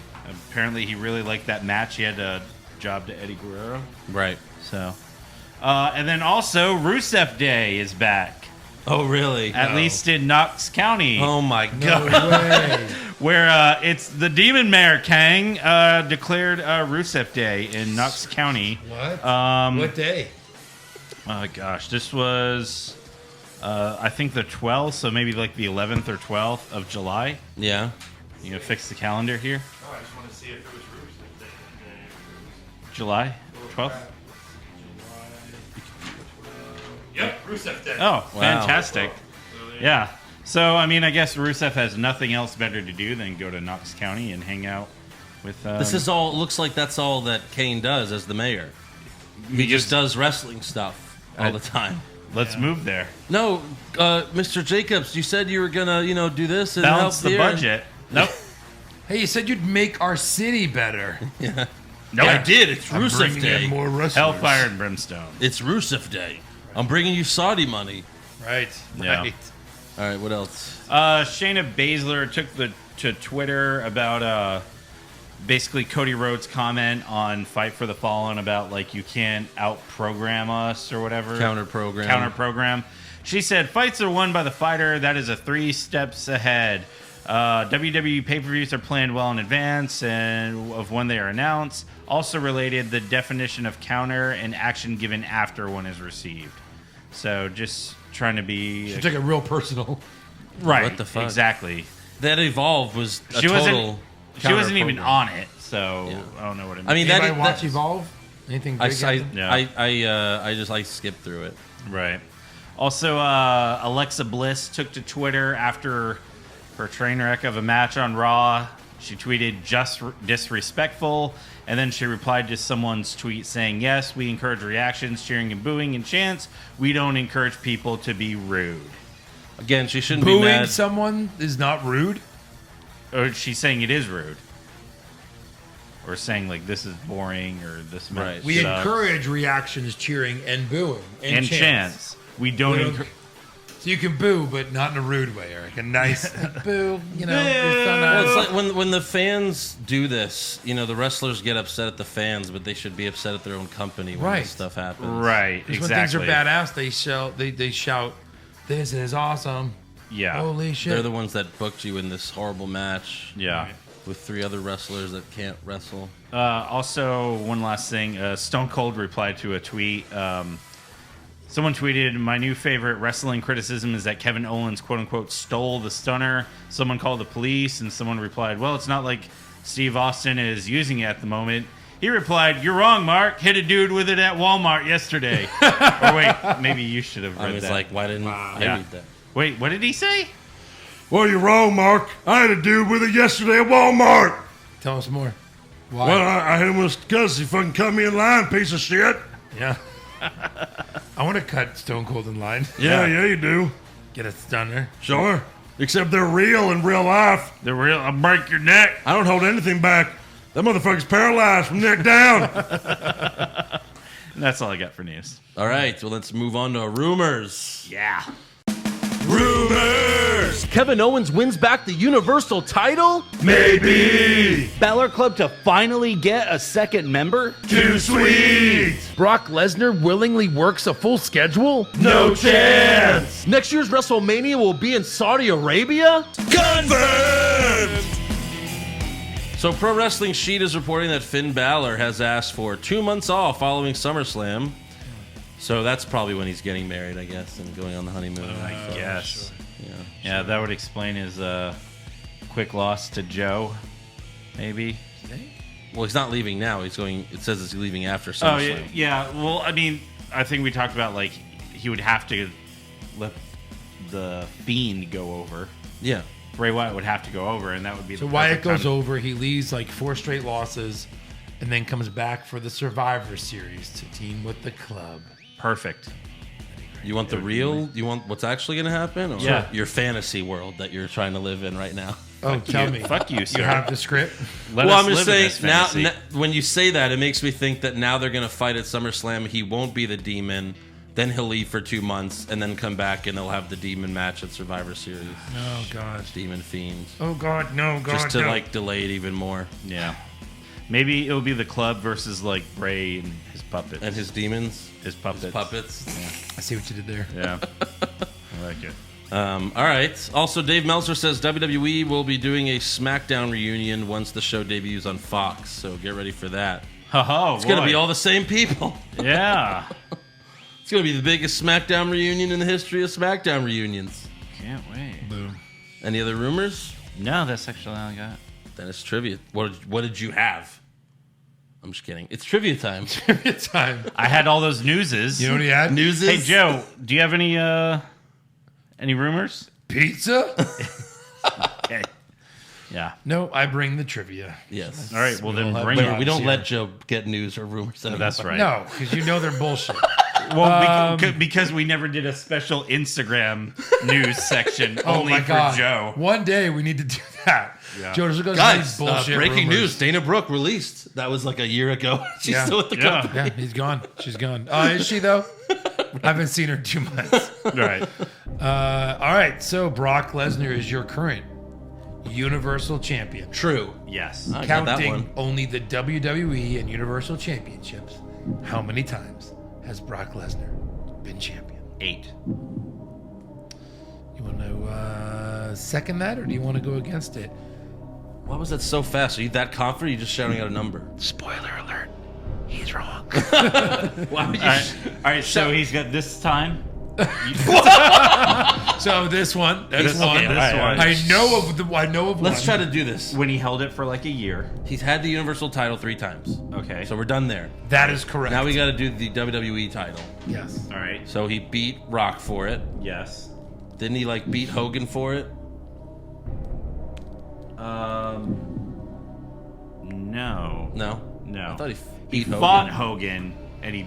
Apparently, he really liked that match. He had a job to Eddie Guerrero. Right. So, and then also, Rusev Day is back. Oh, really? At least in Knox County. Oh, my God. No way. Where it's the Demon Mayor Kang declared Rusev Day in Knox County. What? What day? Oh, gosh. This was, I think, the 12th, so maybe like the 11th or 12th of July. Yeah. You know, fix the calendar here. Oh, I just want to see if it was Rusev Day. July 12th? Yep, Rusev Day. Oh, fantastic. Yeah. So, I mean, I guess Rusev has nothing else better to do than go to Knox County and hang out with... This is all... Looks like that's all that Kane does as the mayor. He just does wrestling stuff all the time. Let's move there. No, Mr. Jacobs, you said you were gonna, do this and balance help the budget. Nope. Hey, you said you'd make our city better. Yeah. Nope. I did. It's I'm Rusev bringing Day. in more wrestlers. Hellfire and Brimstone. It's Rusev Day. I'm bringing you Saudi money. Right. Yeah. Right. All right, what else? Shayna Baszler took to Twitter about basically Cody Rhodes' comment on Fight for the Fallen about like you can't out-program us or whatever. Counter-program. She said, fights are won by the fighter. That is 3 steps ahead. WWE pay-per-views are planned well in advance and of when they are announced. Also related, the definition of counter and action given after one is received. So just trying to be... She took it real personal. Right. What the fuck? Exactly. That Evolve was a She total... She wasn't even on it, so Yeah. I don't know what it means. I mean, Anybody watch Evolve? Anything big? I just skipped through it. Right. Also, Alexa Bliss took to Twitter after her train wreck of a match on Raw. She tweeted, just disrespectful. And then she replied to someone's tweet saying, yes, we encourage reactions, cheering and booing and chants. We don't encourage people to be rude. Again, she shouldn't Booing be mad. someone is not rude? Or she's saying it is rude. Or saying, like, this is boring or this Right. We sucks. encourage reactions, cheering, and booing. And chants. We don't encourage... So you can boo, but not in a rude way, Eric. A nice boo, you're so Well, nice. it's like when the fans do this, the wrestlers get upset at the fans, but they should be upset at their own company when Right. this stuff happens. Right, Because exactly. when things are badass, they shout, this is awesome. Yeah. Holy shit. They're the ones that booked you in this horrible match. Yeah. With 3 other wrestlers that can't wrestle. Also, one last thing. Stone Cold replied to a tweet. Someone tweeted, my new favorite wrestling criticism is that Kevin Owens, quote-unquote, stole the stunner. Someone called the police, and someone replied, well, it's not like Steve Austin is using it at the moment. He replied, you're wrong, Mark. Hit a dude with it at Walmart yesterday. Or wait, maybe you should have read I was that. like, why didn't I read that? Wait, what did he say? Well, you're wrong, Mark. I had a dude with it yesterday at Walmart. Tell us more. Why? Well, I hit him with because he fucking cut me in line, piece of shit. Yeah. I want to cut Stone Cold in line. Yeah, you do. Get a stunner. Sure. Except they're real in real life. They're real. I'll break your neck. I don't hold anything back. That motherfucker's paralyzed from neck down. And that's all I got for news. All right, well, let's move on to rumors. Yeah. Rumors. Kevin Owens wins back the Universal title? Maybe. Balor Club to finally get a second member? Too sweet. Brock Lesnar willingly works a full schedule? No chance. Next year's WrestleMania will be in Saudi Arabia? Confirmed. So Pro Wrestling Sheet is reporting that Finn Balor has asked for 2 months off following SummerSlam. So that's probably when he's getting married, I guess, and going on the honeymoon. I guess. Sure. Yeah, that would explain his quick loss to Joe, maybe. Well, he's not leaving now. He's going. It says he's leaving after SummerSlam. Oh, yeah. Well, I mean, I think we talked about, like, he would have to let the Fiend go over. Yeah. Bray Wyatt would have to go over, and that would be So the Wyatt perfect goes time. over, he leaves like 4 straight losses, and then comes back for the Survivor Series to team with the club. Perfect. You want the real? You want what's actually going to happen? Or Yeah. your fantasy world that you're trying to live in right now? Oh, tell me. Fuck you, sir. You have the script? Well, I'm just saying, now, when you say that, it makes me think that now they're going to fight at SummerSlam. He won't be the demon. Then he'll leave for 2 months and then come back and they'll have the demon match at Survivor Series. Oh, God. Demon Fiend. Oh, God, no, God, Just to, no. like, delay it even more. Yeah. Maybe it'll be the club versus, like, Bray and his puppets. And his demons? His puppets. His puppets. Yeah. I see what you did there. Yeah. I like it. All right. Also, Dave Meltzer says WWE will be doing a SmackDown reunion once the show debuts on Fox. So get ready for that. Oh, it's going to be all the same people. Yeah. It's going to be the biggest SmackDown reunion in the history of SmackDown reunions. Can't wait. Boom. Any other rumors? No, that's actually all I got. Then it's trivia. What did you have? I'm just kidding. It's trivia time. Trivia time. I had all those newses. You know what he had? Newses? Hey, Joe, do you have any rumors? Pizza? Okay. Yeah. No, I bring the trivia. Yes. All right. Well, then have bring jobs it. We don't here. let Joe get news or rumors. Oh, that's right. No, because you know they're bullshit. Well, because we never did a special Instagram news section only for Joe. One day we need to do that. Yeah. Joe, just goes Guys, bullshit breaking rumors. news. Dana Brooke released. That was like a year ago. She's Yeah. still at the company. Yeah, he's gone. She's gone. Is she, though? I haven't seen her in 2 months. Right. All right, so Brock Lesnar is your current Universal Champion. True. Yes. I got that Counting one. only the WWE and Universal Championships, how many times has Brock Lesnar been champion? 8. You want to second that, or do you want to go against it? Why was that so fast? Are you that confident? Or are you just shouting out a number? Spoiler alert. He's wrong. Why would you All right. So he's got this time. So this one, This one. one. I know of Let's one. try to do this. When he held it for like a year. He's had the Universal title 3 times. Okay. So we're done there. That is correct. Now we got to do the WWE title. Yes. All right. So he beat Rock for it. Yes. Didn't he like beat Hogan for it? No. No. No. I thought he He beat Hogan. fought Hogan and he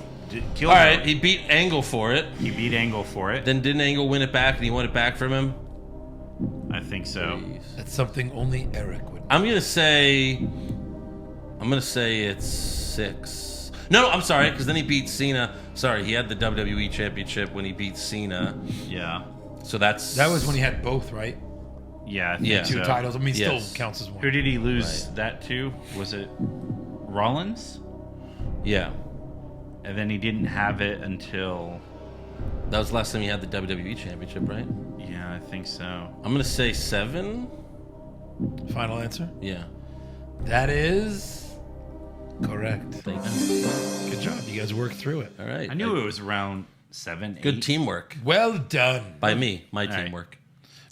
killed All right, him. he beat Angle for it. He beat Angle for it. Then didn't Angle win it back and he won it back from him? I think so. That's something only Eric would. I'm gonna say it's 6. No, I'm sorry, because then he beat Cena. Sorry, he had the WWE Championship when he beat Cena. Yeah. So that was when he had both, right? Yeah. I think Yeah. Two so. titles. I mean, Yes. still counts as one. Who did he lose that to? Was it Rollins? Yeah. And then he didn't have it until. That was the last time he had the WWE Championship, right? Yeah, I think so. I'm gonna say 7. Final answer? Yeah. That is correct. Thanks. Good job. You guys worked through it. All right. I knew it was around 7, 8. Good teamwork Well done. by me. My right. teamwork.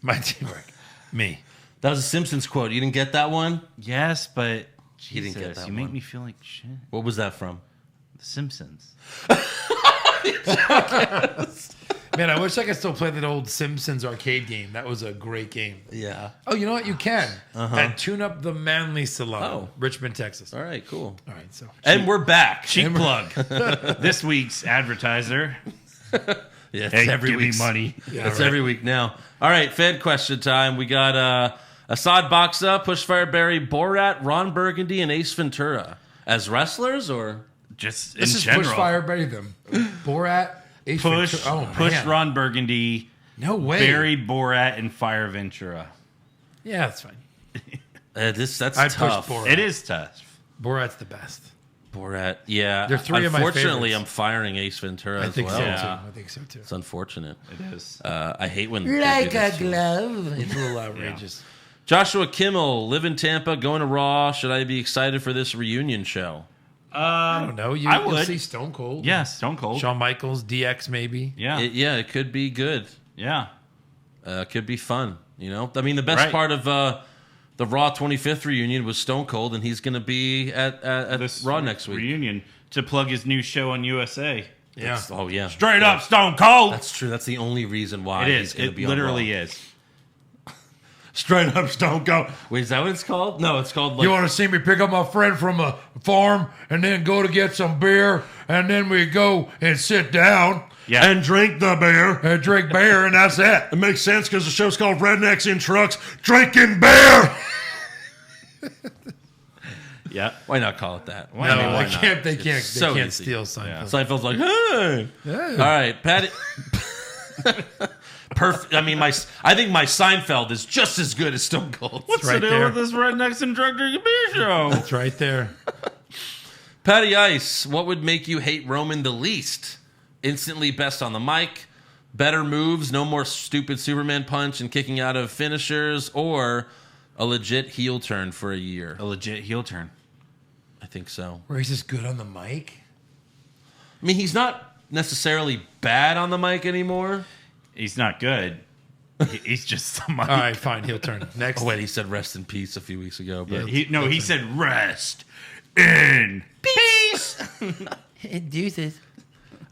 My teamwork. Me. That was a Simpsons quote. You didn't get that one? Yes, but You didn't Jesus, get that you make one. me feel like shit. What was that from? The Simpsons. Man, I wish I could still play that old Simpsons arcade game. That was a great game. Yeah. Oh, you know what? You can. At Tune Up the Manly Salon, Oh. Richmond, Texas. All right, cool. All right, so. And we're back. Cheap plug. This week's advertiser. Yeah, it's Hey, every give me week. money. Yeah, It's right. every week now. All right, fan question time. We got Assad Boxa, Pushfire Barry, Borat, Ron Burgundy, and Ace Ventura as wrestlers, or Just This in is general. Push Fire Barry them. Borat. Ace Push, Ventura. Oh, push man. Ron Burgundy, No way. Barry Borat, and Fire Ventura. Yeah, that's fine. that's I'd push tough. Borat. It is tough. Borat's the best. Borat, yeah. They're 3 of my Unfortunately, favorites. I'm firing Ace Ventura I as think well. so, Yeah. too. I think so, too. It's unfortunate. It is. I hate when they Like do a this to me. glove. It's a little outrageous. Joshua Kimmel, live in Tampa, going to Raw. Should I be excited for this reunion show? I don't know. I You'll would. see Stone Cold. Yeah, Stone Cold. Shawn Michaels, DX maybe. Yeah. It could be good. Yeah. Could be fun. You know, I mean, the best Right. part of the Raw 25th reunion was Stone Cold, and he's going to be at This Raw next week. reunion to plug his new show on USA. Yeah. Oh yeah, Straight up Stone Cold. That's true. That's the only reason why It he's is. going to It be literally on Raw. is. Straight up Stone Cold. Wait, is that what it's called? No, it's called like. You want to see me pick up my friend from a farm and then go to get some beer and then we go and sit down Yeah. And drink the beer. and drink beer and that's it. It makes sense because the show's called Rednecks in Trucks Drinking Beer. Yeah. Why not call it that? Why No, not? why they not? can't. They It's can't. so They can't easy. steal Seinfeld. Yeah. Seinfeld's like, hey. Yeah. All right, Patty. Perfect. I mean, I think my Seinfeld is just as good as Stone Cold. What's right the deal there. with this Rednecks and Drug Drinking Beer show? It's right there. Patty Ice, what would make you hate Roman the least? Instantly best on the mic, better moves, no more stupid Superman punch and kicking out of finishers, or a legit heel turn for a year? A legit heel turn. I think so. Where he's just good on the mic. I mean, he's not necessarily bad on the mic anymore. He's not good. He's just somebody. All right, fine. Heel turn. Next. Oh, wait, he said rest in peace a few weeks ago. But He said rest in peace. Deuces.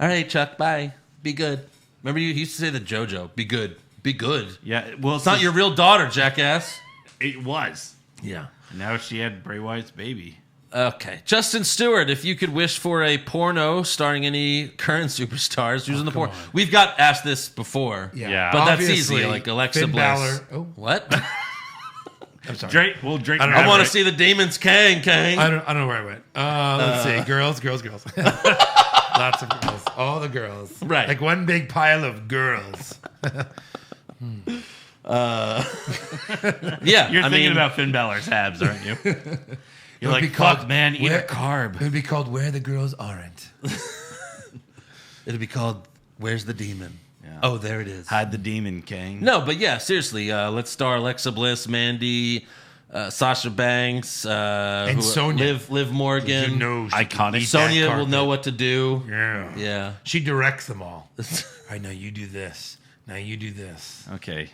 all right, Chuck, bye. Be good. Remember, you used to say the JoJo, be good. Be good. Yeah, well, It's not your real daughter, jackass. It was. Yeah. Now she had Bray Wyatt's baby. Okay. Justin Stewart, if you could wish for a porno starring any current superstars, who's in the porno? We've got asked this before. Yeah. But that's Obviously, easy. Like Alexa Finn Bliss. Balor. Oh. What? I'm sorry. Drake I want to see the demons, Kang. I don't know where I went. Let's see. Girls. Lots of girls. All the girls. Right. Like one big pile of girls. Yeah. You're thinking about Finn Balor's abs, aren't you? You're like, fuck, man, eat a carb. It would be called Where the Girls Aren't. It'll be called Where's the Demon? Yeah. Oh, there it is. Hide the demon, King. No, but yeah, seriously. Let's star Alexa Bliss, Mandy, Sasha Banks, and Sonya. Liv Morgan. You know, iconic. Sonya will know what to do. Yeah. Yeah. She directs them all. I know you do this. Now you do this. Okay.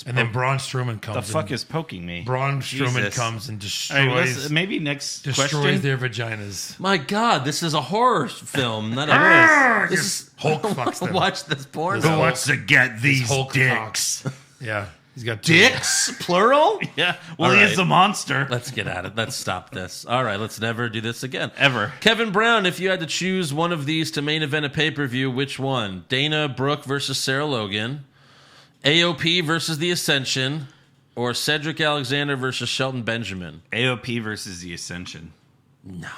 And then Braun Strowman comes. The fuck is poking me? Braun Strowman Jesus. comes and destroys. Maybe next destroys question. their vaginas. My God, this is a horror film. Not a this is Hulk fucks them. Watch this porn. Who wants to get these Hulk dicks? Yeah, he's got dicks, plural. Yeah. Well, All he right. is a monster. Let's get at it. Let's stop this. All right, let's never do this again. Ever. Kevin Brown, if you had to choose one of these to main event a pay-per-view, which one? Dana Brooke versus Sarah Logan, AOP versus The Ascension, or Cedric Alexander versus Shelton Benjamin? AOP versus The Ascension. No.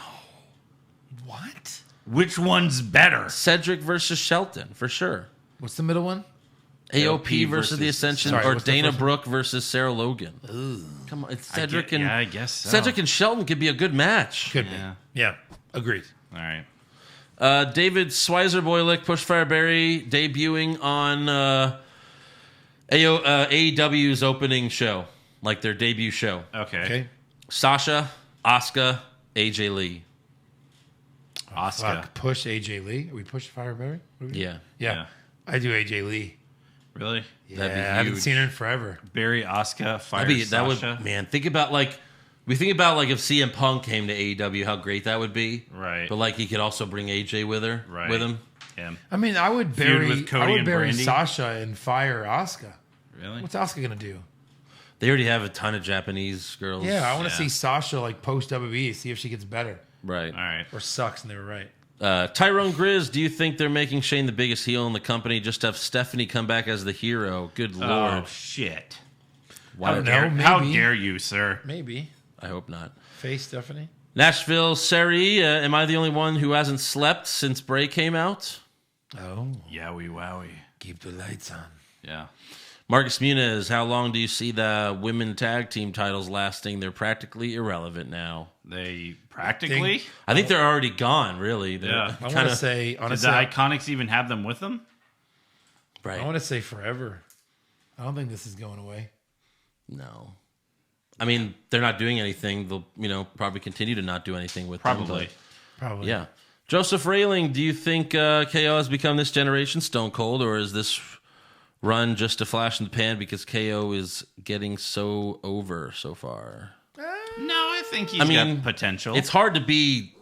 What? Which one's better? Cedric versus Shelton, for sure. What's the middle one? AOP versus The Ascension, Sorry, or what's the Dana first one? Brooke versus Sarah Logan. Come on, it's Cedric and I guess so. Cedric and Shelton could be a good match. Could be. Yeah. Yeah, agreed. All right. David Schweizer-Boylick, Pushfire Berry, debuting on AEW's opening show, like their debut show. Okay. Sasha, Asuka, AJ Lee. Asuka. Fuck, push AJ Lee. Are we push Fireberry? Yeah. Yeah. I do AJ Lee. Really? Yeah, That'd be I haven't huge. seen her in forever. Barry, Asuka, Fire That Sasha. would, man, think about like if CM Punk came to AEW, how great that would be. Right. But like he could also bring AJ with him. Yeah. I mean, I would Feud bury with Cody and Brandy? Sasha and fire Asuka. Really? What's Asuka gonna do? They already have a ton of Japanese girls. Yeah, I want to see Sasha like post WWE, see if she gets better Right. All right. or sucks, and they were right. Tyrone Grizz, do you think they're making Shane the biggest heel in the company just to have Stephanie come back as the hero? Good Lord. Oh, shit. Why? How dare you, sir? Maybe I hope not. face Stephanie. Nashville, Seri, am I the only one who hasn't slept since Bray came out? Oh, Yowie, wowie. keep the lights on. Yeah. Marcus Muniz, how long do you see the women tag team titles lasting? They're practically irrelevant now. They practically? I think they're already gone, really. Yeah. I want to say Did honestly, the Iconics even have them with them? Right. I want to say forever. I don't think this is going away. No. I mean, they're not doing anything. They'll, probably continue to not do anything with them. Probably. Probably. Yeah. Joseph Railing, do you think KO has become this generation's Stone Cold, or is this run just a flash in the pan because KO is getting so over so far? No, I think he's got potential. It's hard to be.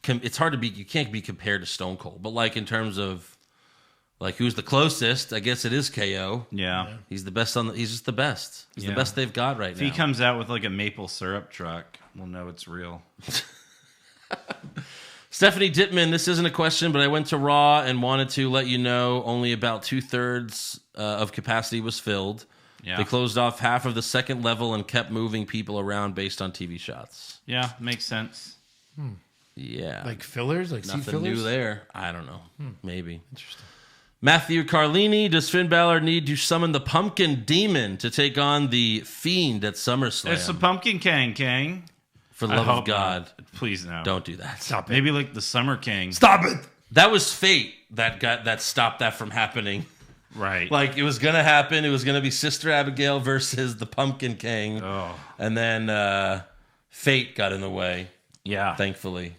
You can't be compared to Stone Cold, but like in terms of like who's the closest, I guess it is KO. Yeah. He's the best he's just the best. He's the best they've got right if now. he comes out with like a maple syrup truck, we'll know it's real. Stephanie Dittman, this isn't a question, but I went to Raw and wanted to let you know only about 2/3 of capacity was filled. Yeah. They closed off half of the second level and kept moving people around based on TV shots. Yeah, makes sense. Yeah. Like fillers, like Nothing seat fillers. new there. I don't know. Maybe. Interesting. Matthew Carlini, does Finn Balor need to summon the Pumpkin Demon to take on the Fiend at SummerSlam? It's the Pumpkin King. For the I love hope of God. not. Please no. Don't do that. Stop it. Maybe like the Summer King. Stop it. That was fate that stopped that from happening. Right. Like, it was going to happen. It was going to be Sister Abigail versus the Pumpkin King. Oh. And then fate got in the way. Yeah. Thankfully.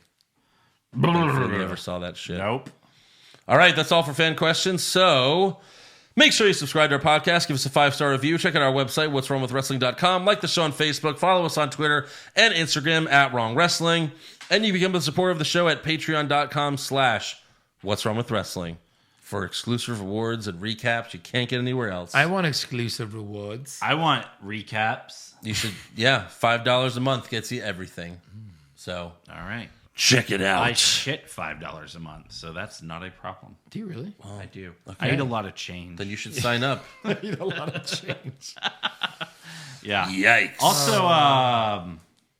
We never saw that shit. Nope. All right, that's all for fan questions. So make sure you subscribe to our podcast. Give us a 5-star review. Check out our website, what'swrongwithwrestling.com. Like the show on Facebook. Follow us on Twitter and Instagram at Wrong Wrestling. And you can become a supporter of the show at patreon.com/what'swrongwithwrestling. for exclusive rewards and recaps you can't get anywhere else. I want exclusive rewards. I want recaps. You should, $5 a month gets you everything. So, all right. Check it out. I shit $5 a month, so that's not a problem. Do you really? Oh, I do. Okay. I eat a lot of change. Then you should sign up. I eat a lot of change. Yeah. Yikes. Also,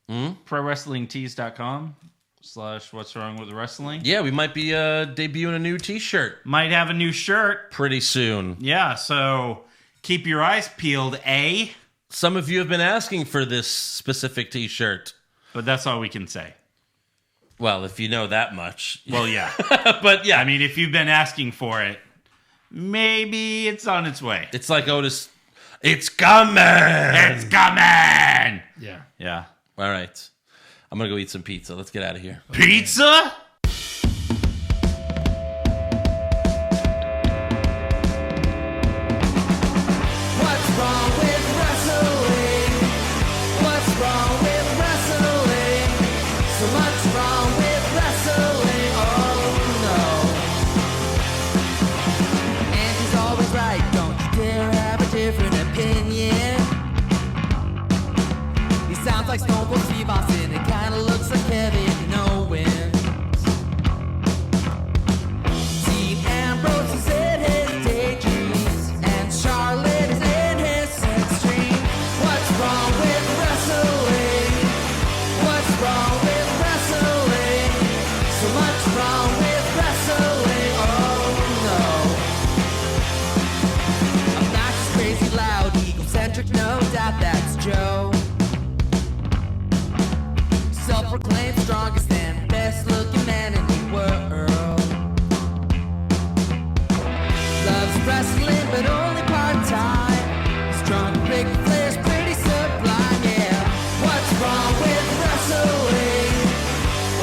ProWrestlingTees.com/What's Wrong with Wrestling. Yeah, we might be debuting a new t-shirt. Might have a new shirt. Pretty soon. Yeah, so keep your eyes peeled, eh? Some of you have been asking for this specific t-shirt. But that's all we can say. Well, if you know that much. Well, yeah. But yeah. I mean, if you've been asking for it, maybe it's on its way. It's like Otis. It's coming! It's coming! Yeah. Yeah. All right. I'm going to go eat some pizza. Let's get out of here. Pizza? What's wrong with wrestling? What's wrong with wrestling? So much wrong with wrestling. Oh no. And he's always right. Don't you dare have a different opinion. He sounds like Stone Cold Steve Austin. It kinda looks like Kevin Owens. Dean Ambrose is in his daydreams, and Charlotte is in his sex dream. What's wrong with wrestling? What's wrong with wrestling? So much wrong with wrestling. Oh no. Obnoxious, crazy, loud, egocentric, no doubt that's Joe. Self-proclaimed strongest and best-looking man in the world. Loves wrestling, but only part-time. Strong, big players, pretty sublime, yeah. What's wrong with wrestling?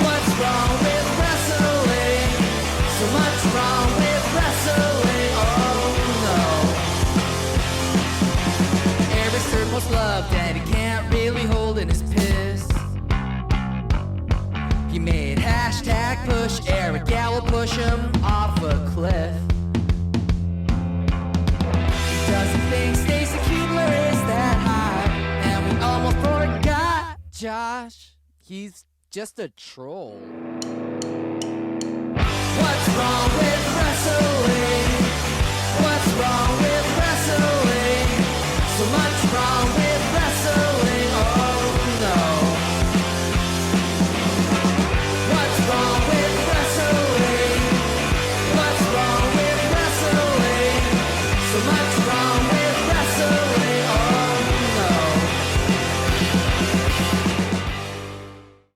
What's wrong with wrestling? So much wrong with wrestling, oh no. Every third most loved, and he can't really hold in his piss. He made hashtag push Eric Gallo push him off a cliff. He doesn't think Stacy Keebler is that high, and we almost forgot Josh. He's just a troll. What's wrong